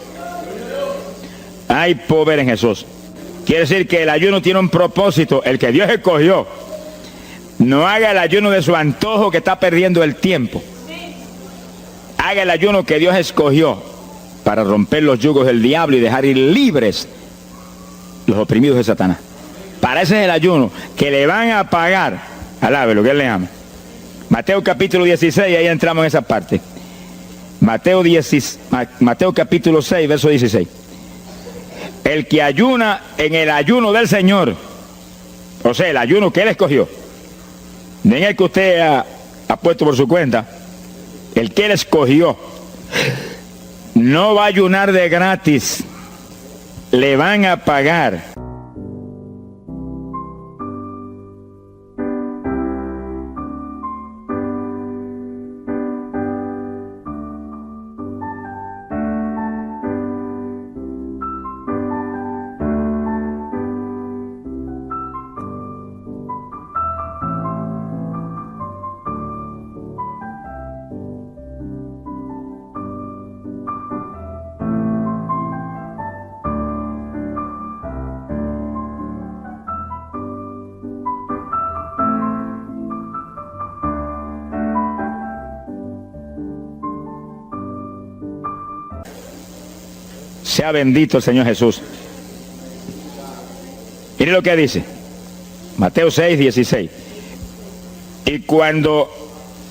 Hay poder en Jesús. Quiere decir que el ayuno tiene un propósito, el que Dios escogió. No haga el ayuno de su antojo, que está perdiendo el tiempo. Haga el ayuno que Dios escogió para romper los yugos del diablo y dejar ir libres los oprimidos de Satanás. Para ese es el ayuno que le van a pagar. Alabe lo que Él le ama. Mateo capítulo 16, ahí entramos en esa parte. Mateo capítulo 6, verso 16. El que ayuna en el ayuno del Señor, o sea, el ayuno que Él escogió, no en el que usted ha puesto por su cuenta, el que Él escogió, no va a ayunar de gratis, le van a pagar. Sea bendito el Señor Jesús. Mire lo que dice Mateo 6, 16. Y cuando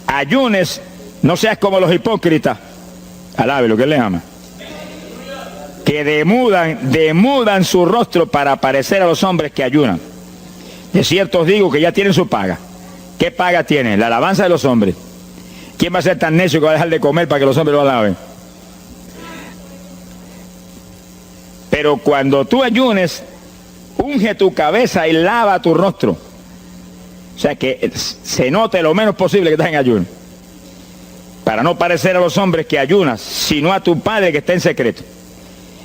ayunes, no seas como los hipócritas. Alabe lo que Él le ama. Que demudan su rostro para parecer a los hombres que ayunan. De cierto os digo que ya tienen su paga. ¿Qué paga tienen? La alabanza de los hombres. ¿Quién va a ser tan necio que va a dejar de comer para que los hombres lo alaben? Pero cuando tú ayunes, unge tu cabeza y lava tu rostro. O sea, que se note lo menos posible que estás en ayuno. Para no parecer a los hombres que ayunas, sino a tu Padre que está en secreto.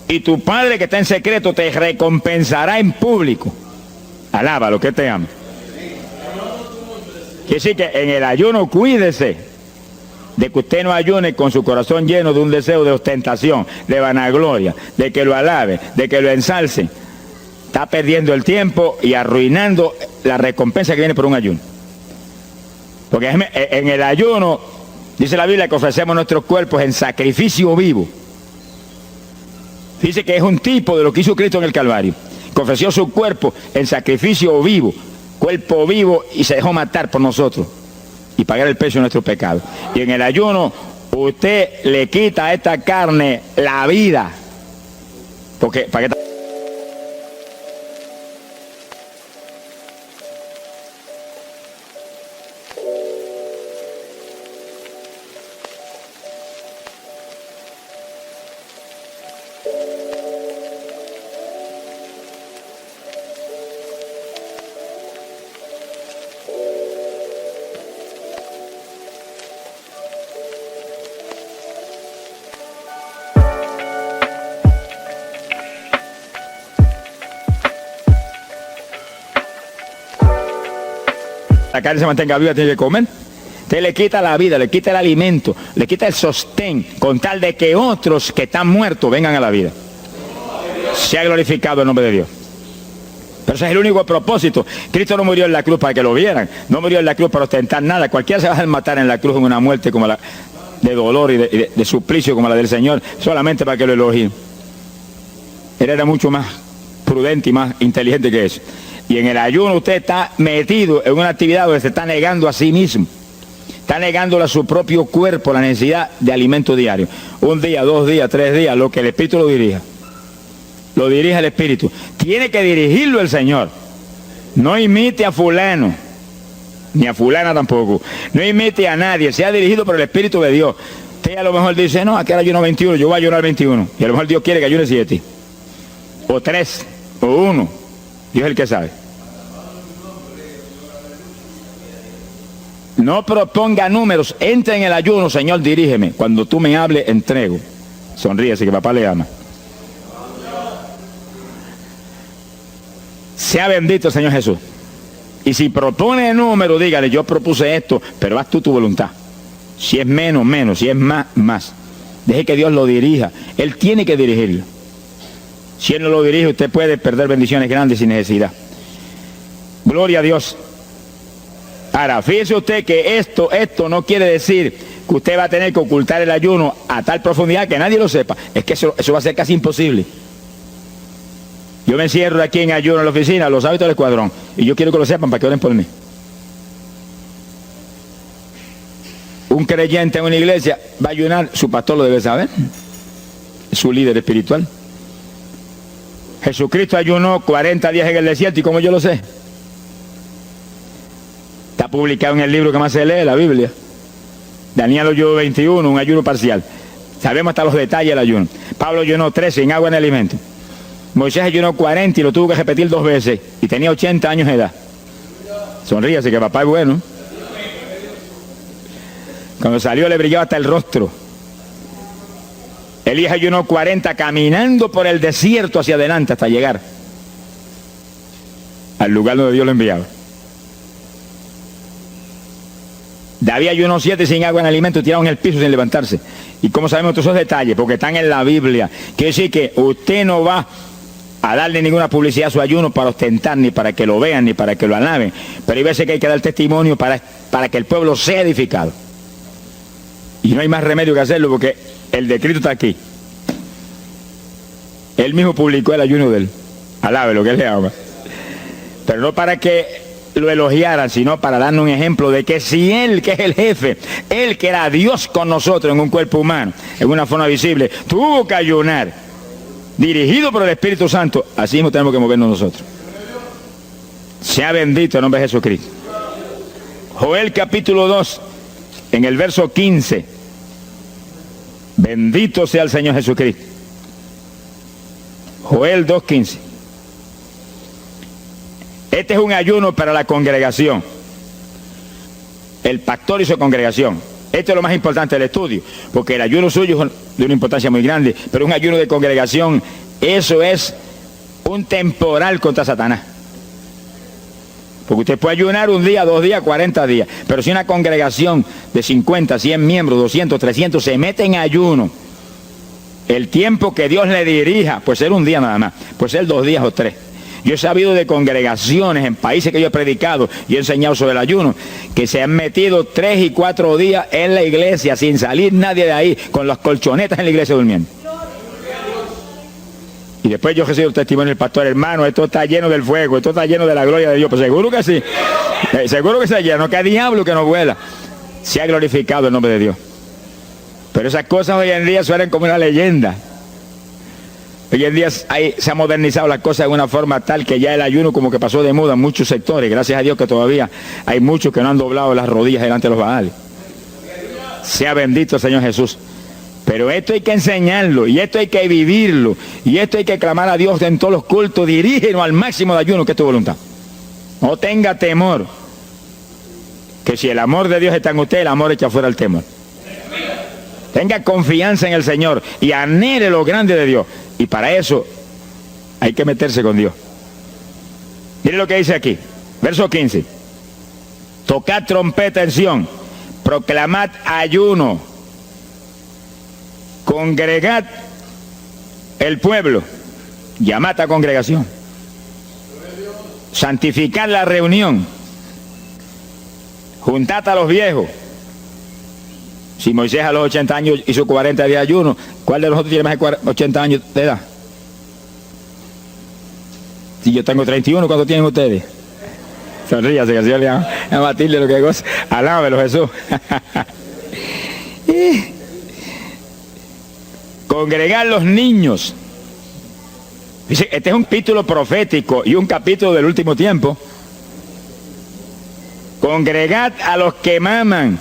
Y tu Padre que está en secreto te recompensará en público. Alaba lo que te ama. Quiere decir que en el ayuno cuídese de que usted no ayune con su corazón lleno de un deseo de ostentación, de vanagloria, de que lo alabe, de que lo ensalce. Está perdiendo el tiempo y arruinando la recompensa que viene por un ayuno. Porque en el ayuno, dice la Biblia, que ofrecemos nuestros cuerpos en sacrificio vivo. Dice que es un tipo de lo que hizo Cristo en el Calvario. que ofreció su cuerpo en sacrificio vivo, cuerpo vivo, y se dejó matar por nosotros y pagar el precio de nuestro pecado. Y en el ayuno usted le quita a esta carne la vida, porque ¿para qué? La carne se mantenga viva, tiene que comer. Usted le quita la vida, le quita el alimento, le quita el sostén, con tal de que otros que están muertos vengan a la vida. Sea glorificado el nombre de Dios. Pero ese es el único propósito. Cristo no murió en la cruz para que lo vieran, no murió en la cruz para ostentar nada. Cualquiera se va a matar en la cruz en una muerte como la de dolor y de suplicio como la del Señor, solamente para que lo elogien. Él era mucho más prudente y más inteligente que eso. Y en el ayuno usted está metido en una actividad donde se está negando a sí mismo. Está negándole a su propio cuerpo la necesidad de alimento diario. Un día, 2 días, 3 días, lo que el Espíritu lo dirija. Lo dirige el Espíritu. Tiene que dirigirlo el Señor. No imite a fulano, ni a fulana tampoco. No imite a nadie, sea dirigido por el Espíritu de Dios. Usted a lo mejor dice, no, aquí ayuno 21, yo voy a ayunar 21. Y a lo mejor Dios quiere que ayune 7. O 3, o 1. Dios es el que sabe. No proponga números, entre en el ayuno, Señor, dirígeme. Cuando tú me hables, entrego. Sonríese que papá le ama. Sea bendito el Señor Jesús. Y si propone número, dígale, yo propuse esto, pero haz tú tu voluntad. Si es menos, menos, si es más, más. Deje que Dios lo dirija. Él tiene que dirigirlo. Si Él no lo dirige, usted puede perder bendiciones grandes sin necesidad. Gloria a Dios. Ahora, fíjese usted que esto no quiere decir que usted va a tener que ocultar el ayuno a tal profundidad que nadie lo sepa. Es que eso va a ser casi imposible. Yo me encierro aquí en ayuno en la oficina, los hábitos del escuadrón, y yo quiero que lo sepan para que oren por mí. Un creyente en una iglesia va a ayunar, su pastor lo debe saber, es su líder espiritual. Jesucristo ayunó 40 días en el desierto, ¿y cómo yo lo sé? Está publicado en el libro que más se lee, la Biblia. Daniel ayunó 21, un ayuno parcial. Sabemos hasta los detalles del ayuno. Pablo ayunó 13, sin agua ni alimento. Moisés ayunó 40 y lo tuvo que repetir 2 veces. Y tenía 80 años de edad. Sonríase que papá es bueno. Cuando salió le brillaba hasta el rostro. Elías ayunó 40 caminando por el desierto hacia adelante hasta llegar al lugar donde Dios lo enviaba. David ayunó 7 sin agua en alimento, tirado en el piso sin levantarse. ¿Y cómo sabemos todos esos detalles? Porque están en la Biblia. Quiere decir que usted no va a darle ninguna publicidad a su ayuno para ostentar, ni para que lo vean, ni para que lo alaben. Pero hay veces que hay que dar testimonio para que el pueblo sea edificado. Y no hay más remedio que hacerlo porque el decreto está aquí. Él mismo publicó el ayuno de él. Alabe lo que él le ama. Pero no para que lo elogiaran, sino para darnos un ejemplo de que si Él, que es el jefe, Él que era Dios con nosotros en un cuerpo humano, en una forma visible, tuvo que ayunar, dirigido por el Espíritu Santo, así mismo tenemos que movernos nosotros. Sea bendito el nombre de Jesucristo. Joel capítulo 2, en el verso 15. Bendito sea el Señor Jesucristo. Joel 2:15. Este es un ayuno para la congregación. El pastor y su congregación. Esto es lo más importante del estudio, porque el ayuno suyo es de una importancia muy grande, pero un ayuno de congregación, eso es un temporal contra Satanás. Porque usted puede ayunar 1 día, 2 días, 40 días, pero si una congregación de 50, 100 miembros, 200, 300 se mete en ayuno, el tiempo que Dios le dirija, puede ser 1 día nada más, puede ser 2 días o 3. Yo he sabido de congregaciones en países que yo he predicado y he enseñado sobre el ayuno, que se han metido 3 y 4 días en la iglesia sin salir nadie de ahí, con las colchonetas en la iglesia durmiendo. Y después yo recibo el testimonio del pastor: hermano, esto está lleno del fuego, esto está lleno de la gloria de Dios. Pues seguro que sí, seguro que está lleno, que hay diablo que no vuela. Se ha glorificado el nombre de Dios. Pero esas cosas hoy en día suenan como una leyenda. Hoy en día se ha modernizado las cosas de una forma tal que ya el ayuno como que pasó de moda en muchos sectores. Gracias a Dios que todavía hay muchos que no han doblado las rodillas delante de los Baales. Sea bendito el Señor Jesús. Pero esto hay que enseñarlo, y esto hay que vivirlo, y esto hay que clamar a Dios en todos los cultos: dirígenos al máximo de ayuno, que es tu voluntad. No tenga temor, que si el amor de Dios está en usted, el amor echa fuera el temor. Tenga confianza en el Señor y anhele lo grande de Dios. Y para eso hay que meterse con Dios. Mire lo que dice aquí, verso 15. Tocad trompeta en Sión, proclamad ayuno, congregad el pueblo, llamad a congregación, santificad la reunión, juntad a los viejos. Si Moisés a los 80 años hizo 40 días de ayuno, ¿cuál de nosotros tiene más de 80 años de edad? Si yo tengo 31, ¿cuánto tienen ustedes? Sonríase, que el Señor le a Matilde lo que goza. Alábelo, Jesús. Congregar los niños. Dice, este es un capítulo profético y un capítulo del último tiempo. Congregad a los que maman.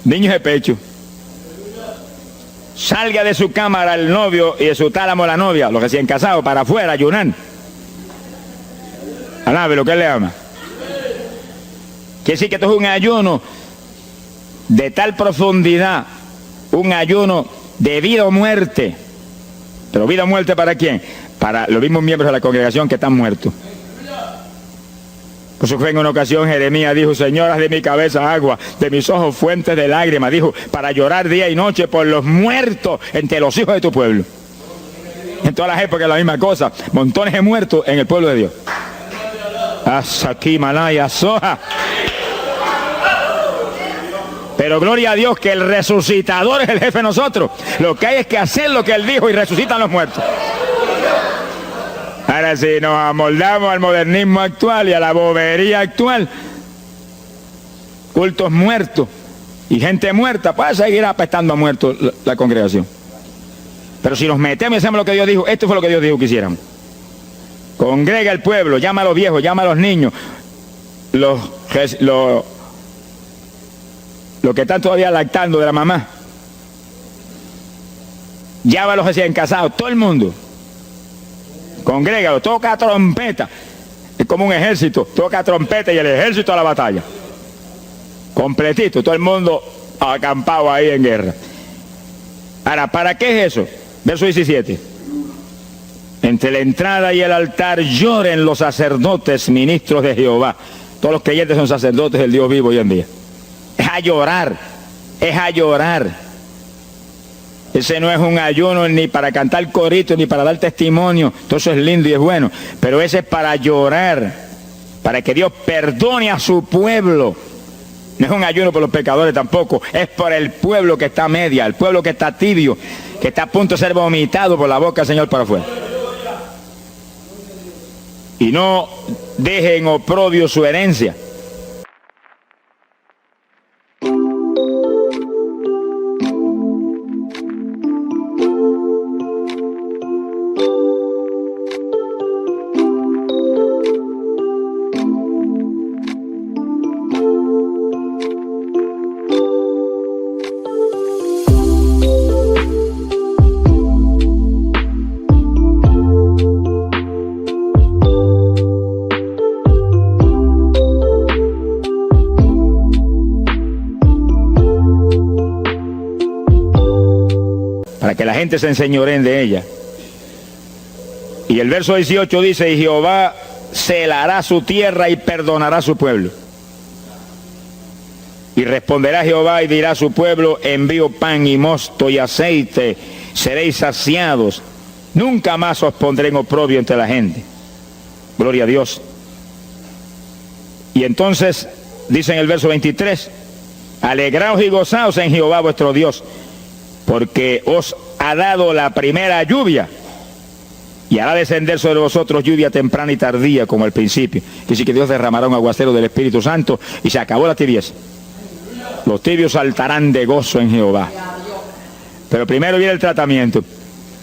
Niños de pecho. Salga de su cámara el novio y de su tálamo la novia, los recién casados, para afuera, ayunar. Alabe lo que él le ama. Quiere decir que esto es un ayuno de tal profundidad, un ayuno de vida o muerte. Pero vida o muerte, ¿para quién? Para los mismos miembros de la congregación que están muertos. Por eso fue en una ocasión Jeremías dijo: señoras de mi cabeza agua, de mis ojos fuentes de lágrimas, dijo, para llorar día y noche por los muertos entre los hijos de tu pueblo. En todas las épocas la misma cosa, montones de muertos en el pueblo de Dios. Asaki Malaya Soja. Pero gloria a Dios que el resucitador es el jefe de nosotros. Lo que hay es que hacer lo que él dijo y resucitan los muertos. Ahora, si nos amoldamos al modernismo actual y a la bobería actual, cultos muertos y gente muerta, pues seguir apestando a muertos la congregación. Pero si nos metemos y hacemos lo que Dios dijo, esto fue lo que Dios dijo que hiciéramos. Congrega el pueblo, llama a los viejos, llama a los niños, los que están todavía lactando de la mamá, llama a los recién casados, todo el mundo. Congrégalo, toca trompeta. Es como un ejército, toca trompeta y el ejército a la batalla. Completito, todo el mundo acampado ahí en guerra. Ahora, ¿para qué es eso? Verso 17. Entre la entrada y el altar lloren los sacerdotes, ministros de Jehová. Todos los creyentes son sacerdotes del Dios vivo hoy en día. Es a llorar, es a llorar. Ese no es un ayuno ni para cantar coritos, ni para dar testimonio. Todo eso es lindo y es bueno. Pero ese es para llorar, para que Dios perdone a su pueblo. No es un ayuno por los pecadores tampoco. Es por el pueblo que está a media, el pueblo que está tibio, que está a punto de ser vomitado por la boca del Señor para afuera. Y no deje en oprobio su herencia. Que la gente se enseñoreen de ella. Y el verso 18 dice: y Jehová celará su tierra y perdonará a su pueblo. Y responderá Jehová y dirá a su pueblo: envío pan y mosto y aceite, seréis saciados, nunca más os pondré en oprobio entre la gente. Gloria a Dios. Y entonces dice en el verso 23: alegraos y gozaos en Jehová vuestro Dios, porque os ha dado la primera lluvia y hará descender sobre vosotros lluvia temprana y tardía como al principio. Que sí que Dios derramará un aguacero del Espíritu Santo y se acabó la tibieza. Los tibios saltarán de gozo en Jehová. Pero primero viene el tratamiento.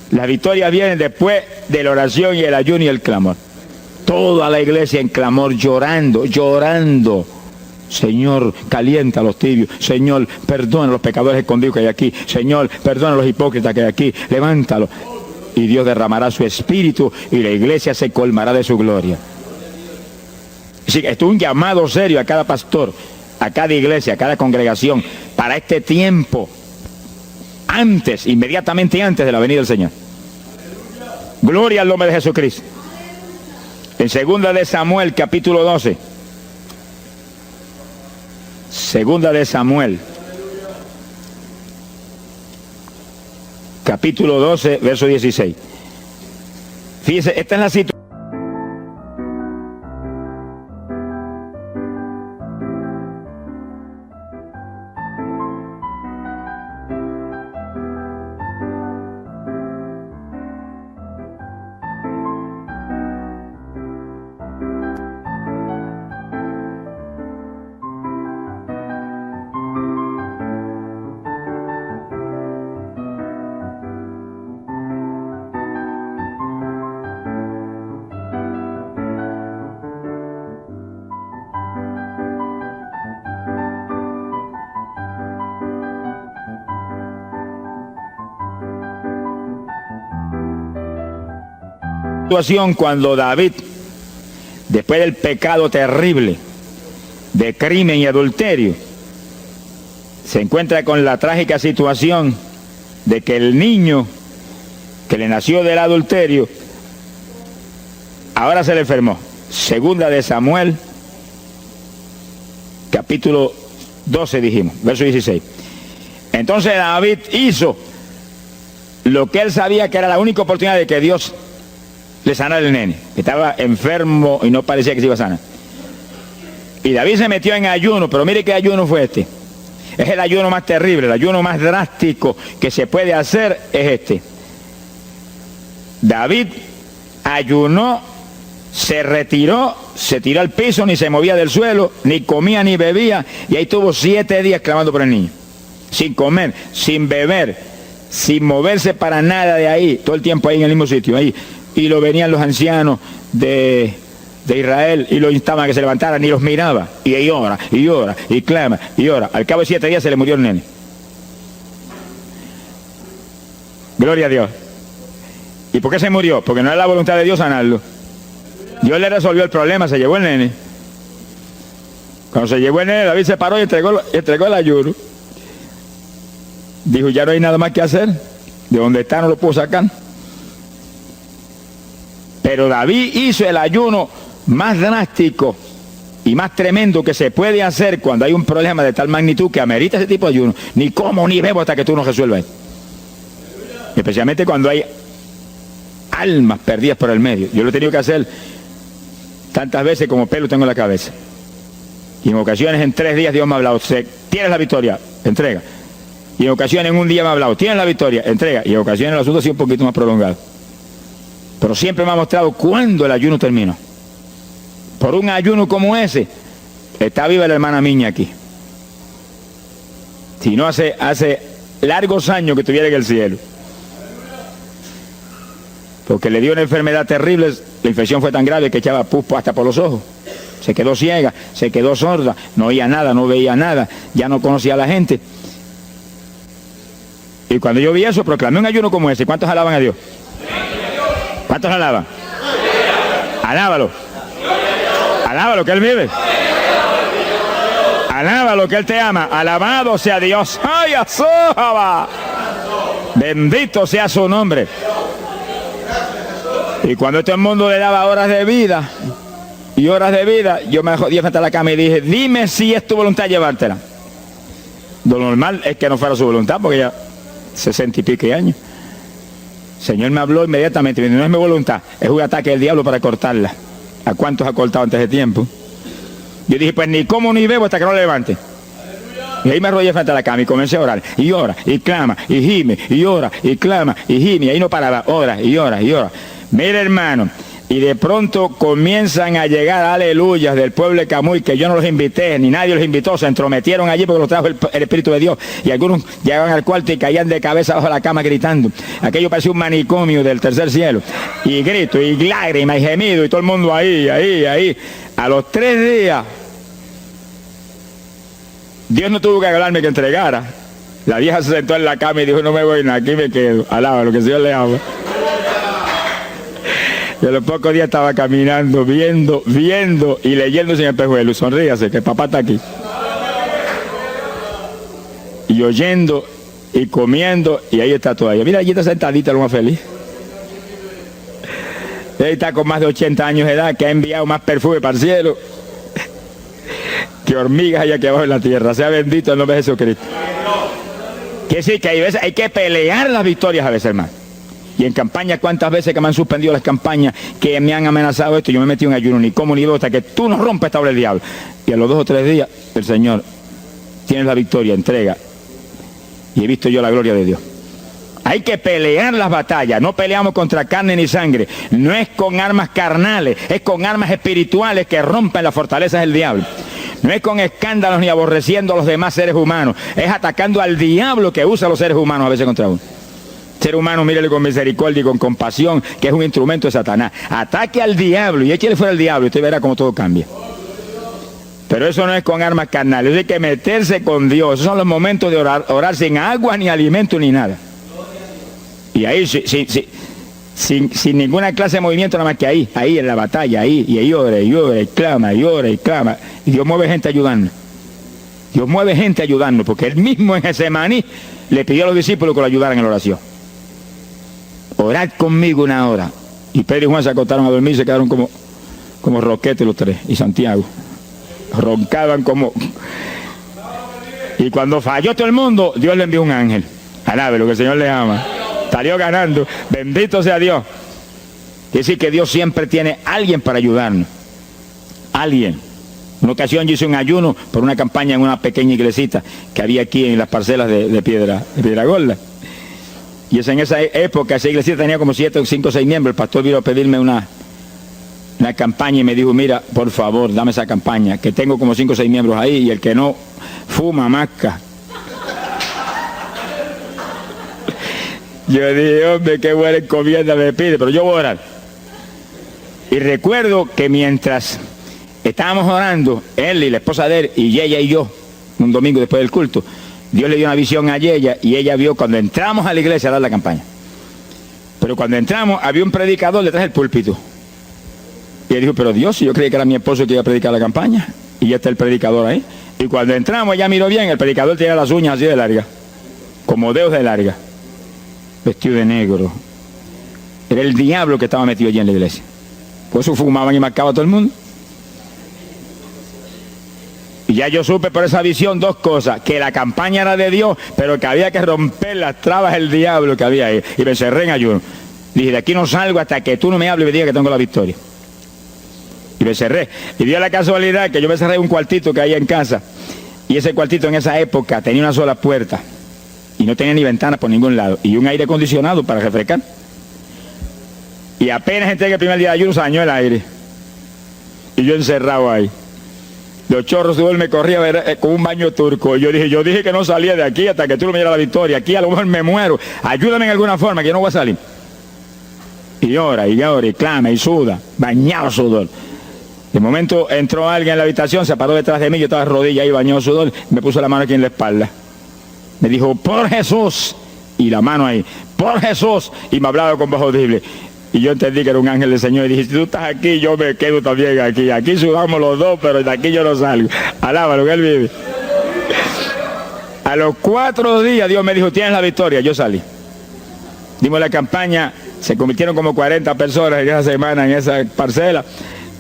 Las victorias vienen después de la oración y el ayuno y el clamor. Toda la iglesia en clamor, llorando, llorando. Señor, calienta a los tibios. Señor, perdona a los pecadores escondidos que hay aquí. Señor, perdona a los hipócritas que hay aquí. Levántalos. Y Dios derramará su espíritu y la iglesia se colmará de su gloria. Así que esto es un llamado serio a cada pastor, a cada iglesia, a cada congregación, para este tiempo, antes, inmediatamente antes de la venida del Señor. Gloria al nombre de Jesucristo. En 2 de Samuel, capítulo 12. 2 de Samuel, capítulo 12, verso 16. Fíjese, esta es la situación. Situación cuando David, después del pecado terrible de crimen y adulterio, se encuentra con la trágica situación de que el niño que le nació del adulterio ahora se le enfermó. 2 de Samuel, capítulo 12 dijimos, verso 16. Entonces David hizo lo que él sabía que era la única oportunidad de que Dios le sanara el nene, que estaba enfermo y no parecía que se iba a sanar. Y David se metió en ayuno, pero mire qué ayuno fue este. Es el ayuno más terrible, el ayuno más drástico que se puede hacer es este. David ayunó, se retiró, se tiró al piso, ni se movía del suelo, ni comía ni bebía, y ahí tuvo 7 días clamando por el niño. Sin comer, sin beber, sin moverse para nada de ahí, todo el tiempo ahí en el mismo sitio, ahí. Y lo venían los ancianos de Israel y lo instaban a que se levantaran y los miraba. Y ahí ora, y ora, y clama, y ora. Al cabo de 7 días se le murió el nene. Gloria a Dios. ¿Y por qué se murió? Porque no era la voluntad de Dios sanarlo. Dios le resolvió el problema, se llevó el nene. Cuando se llevó el nene, David se paró y entregó el ayuno. Dijo, ya no hay nada más que hacer. De donde está no lo puedo sacar. Pero David hizo el ayuno más drástico y más tremendo que se puede hacer cuando hay un problema de tal magnitud que amerita ese tipo de ayuno. Ni como ni bebo hasta que tú no resuelvas. Especialmente cuando hay almas perdidas por el medio. Yo lo he tenido que hacer tantas veces como pelo tengo en la cabeza. Y en ocasiones en 3 días Dios me ha hablado, tienes la victoria, entrega. Y en ocasiones en un día me ha hablado, tienes la victoria, entrega. Y en ocasiones el asunto ha sido un poquito más prolongado. Pero siempre me ha mostrado cuándo el ayuno terminó. Por un ayuno como ese, está viva la hermana Miña aquí. Si no, hace largos años que estuviera en el cielo. Porque le dio una enfermedad terrible, la infección fue tan grave que echaba pus hasta por los ojos. Se quedó ciega, se quedó sorda, no oía nada, no veía nada, ya no conocía a la gente. Y cuando yo vi eso, proclamé un ayuno como ese. ¿Cuántos alaban a Dios? ¿Cuántos alaban? Alábalo. Alábalo, que Él vive. Alábalo, que Él te ama. Alabado sea Dios. ¡Ay, azójaba! Bendito sea su nombre. Y cuando todo el mundo le daba horas de vida, yo me jodí frente a la cama y dije, dime si es tu voluntad llevártela. Lo normal es que no fuera su voluntad, porque ya 60 y pico años. El Señor me habló inmediatamente, me dijo, no es mi voluntad, es un ataque del diablo para cortarla. ¿A cuántos ha cortado antes de tiempo? Yo dije, pues ni como ni bebo hasta que no lo levante. Y ahí me arrodillé frente a la cama y comencé a orar. Y ora, y clama, y gime, y ora, y clama, y gime. Y ahí no paraba, ora, y ora, y ora. Mire, hermano, y de pronto comienzan a llegar aleluyas del pueblo de Camuy, que yo no los invité, ni nadie los invitó, se entrometieron allí porque los trajo el Espíritu de Dios, y algunos llegaban al cuarto y caían de cabeza bajo la cama gritando. Aquello parecía un manicomio del tercer cielo, y grito, y lágrimas, y gemido, y todo el mundo ahí. A los 3 días, Dios no tuvo que hablarme que entregara. La vieja se sentó en la cama y dijo, no me voy nada, aquí me quedo. Alaba lo que el Señor le ama. Y a los pocos días estaba caminando, viendo y leyéndose en el espejuelo. Sonríase, que papá está aquí. Y oyendo y comiendo, y ahí está todavía. Mira, allí está sentadita, lo más feliz. Él está con más de 80 años de edad, que ha enviado más perfume para el cielo que hormigas hay aquí abajo en la tierra. Sea bendito el nombre de Jesucristo. Quiere decir que hay que pelear las victorias a veces, hermano. Y en campaña, ¿cuántas veces que me han suspendido las campañas, que me han amenazado esto? Yo me he metido en ayuno, ni como ni bebo, hasta que tú no rompes esta obra del diablo. Y a los 2 o 3 días, el Señor, tienes la victoria, entrega. Y he visto yo la gloria de Dios. Hay que pelear las batallas, no peleamos contra carne ni sangre. No es con armas carnales, es con armas espirituales que rompen las fortalezas del diablo. No es con escándalos ni aborreciendo a los demás seres humanos, es atacando al diablo que usa a los seres humanos a veces contra uno. Ser humano, mírele con misericordia y con compasión, que es un instrumento de Satanás. Ataque al diablo y échale fuera al diablo y usted verá cómo todo cambia. Pero eso no es con armas carnales, hay que meterse con Dios. Esos son los momentos de orar sin agua, ni alimento, ni nada. Y ahí, sin ninguna clase de movimiento, nada más que ahí en la batalla, y ahí ora, y clama, y Dios mueve gente ayudando. Dios mueve gente ayudando, porque Él mismo en Getsemaní le pidió a los discípulos que lo ayudaran en la oración. Orad conmigo 1 hora. Y Pedro y Juan se acostaron a dormir y se quedaron como roquetes los 3. Y Santiago. Roncaban como... Y cuando falló todo el mundo, Dios le envió un ángel. Alabe lo que el Señor le ama. Salió ganando. Bendito sea Dios. Quiere decir que Dios siempre tiene alguien para ayudarnos. Alguien. Una ocasión yo hice un ayuno por una campaña en una pequeña iglesita que había aquí en las parcelas de Piedra Gorda. Y es en esa época, esa iglesia tenía como 5 o 6 miembros. El pastor vino a pedirme una campaña y me dijo, mira, por favor, dame esa campaña, que tengo como 5 o 6 miembros ahí, y el que no fuma, masca. Yo dije, hombre, qué buena encomienda me pide, pero yo voy a orar. Y recuerdo que mientras estábamos orando, él y la esposa de él, y ella y yo, un domingo después del culto, Dios le dio una visión a ella, y ella vio cuando entramos a la iglesia a dar la campaña. Pero cuando entramos, había un predicador detrás del púlpito. Y él dijo, pero Dios, si yo creí que era mi esposo que iba a predicar la campaña, y ya está el predicador ahí. Y cuando entramos, ella miró bien, el predicador tenía las uñas así de largas, como dedos de larga, vestido de negro. Era el diablo que estaba metido allí en la iglesia. Por eso fumaban y marcaban a todo el mundo. Y ya yo supe por esa visión 2 cosas, que la campaña era de Dios, pero que había que romper las trabas del diablo que había ahí. Y me encerré en ayuno. Dije, de aquí no salgo hasta que tú no me hables y me digas que tengo la victoria. Y me cerré. Y dio la casualidad que yo me cerré en un cuartito que había en casa. Y ese cuartito en esa época tenía una sola puerta. Y no tenía ni ventanas por ningún lado. Y un aire acondicionado para refrescar. Y apenas entré el primer día de ayuno, se dañó el aire. Y yo encerrado ahí. Los chorros de me corría con un baño turco. Y yo dije que no salía de aquí hasta que tú no me dieras la victoria. Aquí a lo mejor me muero. Ayúdame en alguna forma, que yo no voy a salir. Y llora, y clama, y suda. Bañado sudor. De momento entró alguien en la habitación, se paró detrás de mí, yo estaba de rodillas ahí, bañado sudor, me puso la mano aquí en la espalda. Me dijo, por Jesús. Y la mano ahí, por Jesús. Y me hablaba con voz audible. Y yo entendí que era un ángel del Señor. Y dije, si tú estás aquí, yo me quedo también aquí. Aquí sudamos los 2, pero de aquí yo no salgo. Alábalo, que Él vive. A los 4 días Dios me dijo, tienes la victoria. Yo salí. Dimos la campaña, se convirtieron como 40 personas en esa semana, en esa parcela.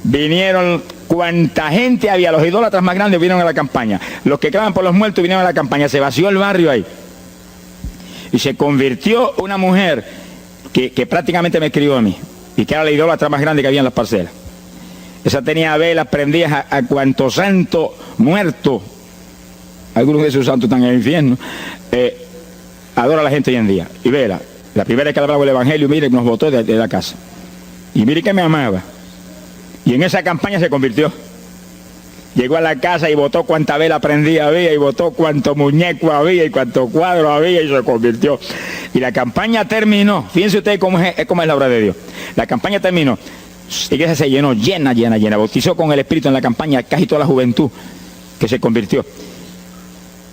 Vinieron cuanta gente había, los idólatras más grandes vinieron a la campaña. Los que claman por los muertos vinieron a la campaña. Se vació el barrio ahí. Y se convirtió una mujer que prácticamente me crió a mí, y que era la idólatra más grande que había en las parcelas. Esa tenía velas prendidas a cuantos santos muertos, algunos de esos santos están en el infierno, adora a la gente hoy en día. Y vela, la primera vez que hablaba el evangelio, mire, nos botó de la casa. Y mire que me amaba. Y en esa campaña se convirtió. Llegó a la casa y botó cuanta vela prendida había, y botó cuanto muñeco había, y cuanto cuadro había, y se convirtió. Y la campaña terminó. Fíjense ustedes cómo es la obra de Dios. La campaña terminó. La iglesia se llenó, llena. Bautizó con el Espíritu en la campaña casi toda la juventud que se convirtió.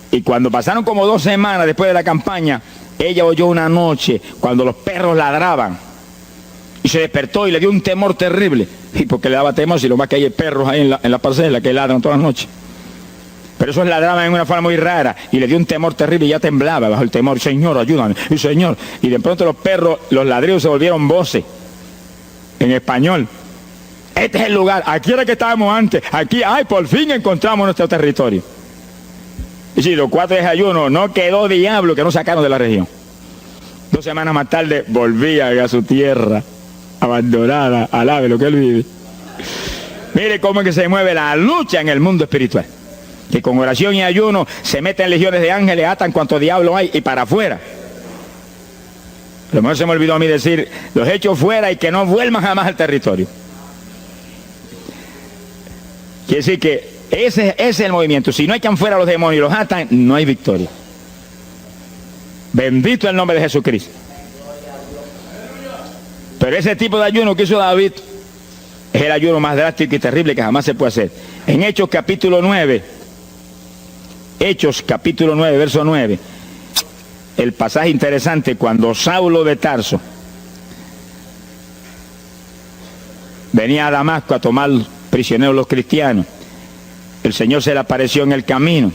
Y cuando pasaron como 2 semanas después de la campaña, ella oyó una noche cuando los perros ladraban. Y se despertó y le dio un temor terrible. Y porque le daba temor, si lo más que hay perros ahí en la parcela que ladran todas las noches. Pero esos ladraban en una forma muy rara. Y le dio un temor terrible y ya temblaba bajo el temor. Señor, ayúdame. Y Señor. Y de pronto los perros, los ladridos se volvieron voces. En español. Este es el lugar. Aquí era que estábamos antes. Aquí, ay, por fin encontramos nuestro territorio. Y si los 4 días de ayuno, no quedó diablo que no sacaron de la región. 2 semanas más tarde volvía a su tierra abandonada, alabe lo que él vive. Mire cómo es que se mueve la lucha en el mundo espiritual. Que con oración y ayuno se meten legiones de ángeles, atan cuanto diablo hay y para afuera. A lo mejor se me olvidó a mí decir, los echo fuera y que no vuelvan jamás al territorio. Quiere decir que ese es el movimiento. Si no echan fuera a los demonios y los atan, no hay victoria. Bendito el nombre de Jesucristo. Pero ese tipo de ayuno que hizo David es el ayuno más drástico y terrible que jamás se puede hacer. En Hechos capítulo 9, verso 9, el pasaje interesante, cuando Saulo de Tarso venía a Damasco a tomar prisioneros los cristianos, el Señor se le apareció en el camino,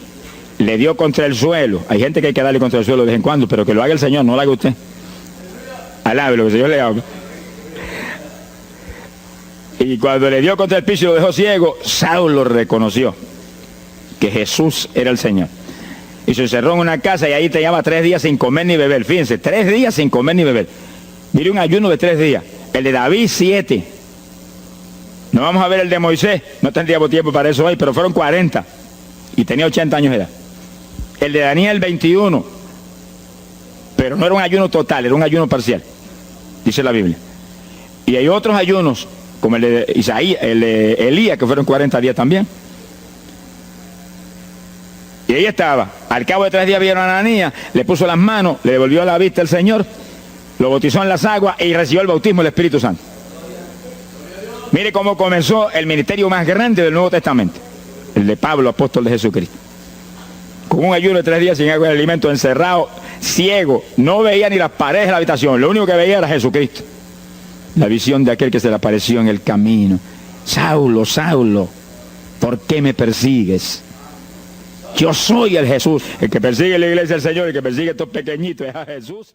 le dio contra el suelo. Hay gente que hay que darle contra el suelo de vez en cuando, pero que lo haga el Señor, no lo haga usted. Alabe lo que el Señor le haga. Y cuando le dio contra el piso y lo dejó ciego, Saulo reconoció que Jesús era el Señor. Y se encerró en una casa y ahí te llevaba 3 días sin comer ni beber. Fíjense, 3 días sin comer ni beber. Mire, un ayuno de 3 días. El de David, 7. No vamos a ver el de Moisés, no tendríamos tiempo para eso hoy, pero fueron 40. Y tenía 80 años de edad. El de Daniel, 21. Pero no era un ayuno total, era un ayuno parcial. Dice la Biblia. Y hay otros ayunos, como el de Isaías, el de Elías, que fueron 40 días también. Y ahí estaba. Al cabo de 3 días vieron a Ananías, le puso las manos, le devolvió la vista al Señor, lo bautizó en las aguas y recibió el bautismo del Espíritu Santo. Mire cómo comenzó el ministerio más grande del Nuevo Testamento, el de Pablo, apóstol de Jesucristo. Con un ayuno de 3 días sin agua y alimento, encerrado, ciego, no veía ni las paredes de la habitación, lo único que veía era Jesucristo. La visión de aquel que se le apareció en el camino. Saulo, Saulo, ¿por qué me persigues? Yo soy el Jesús. El que persigue la iglesia del Señor, el que persigue a estos pequeñitos es a Jesús.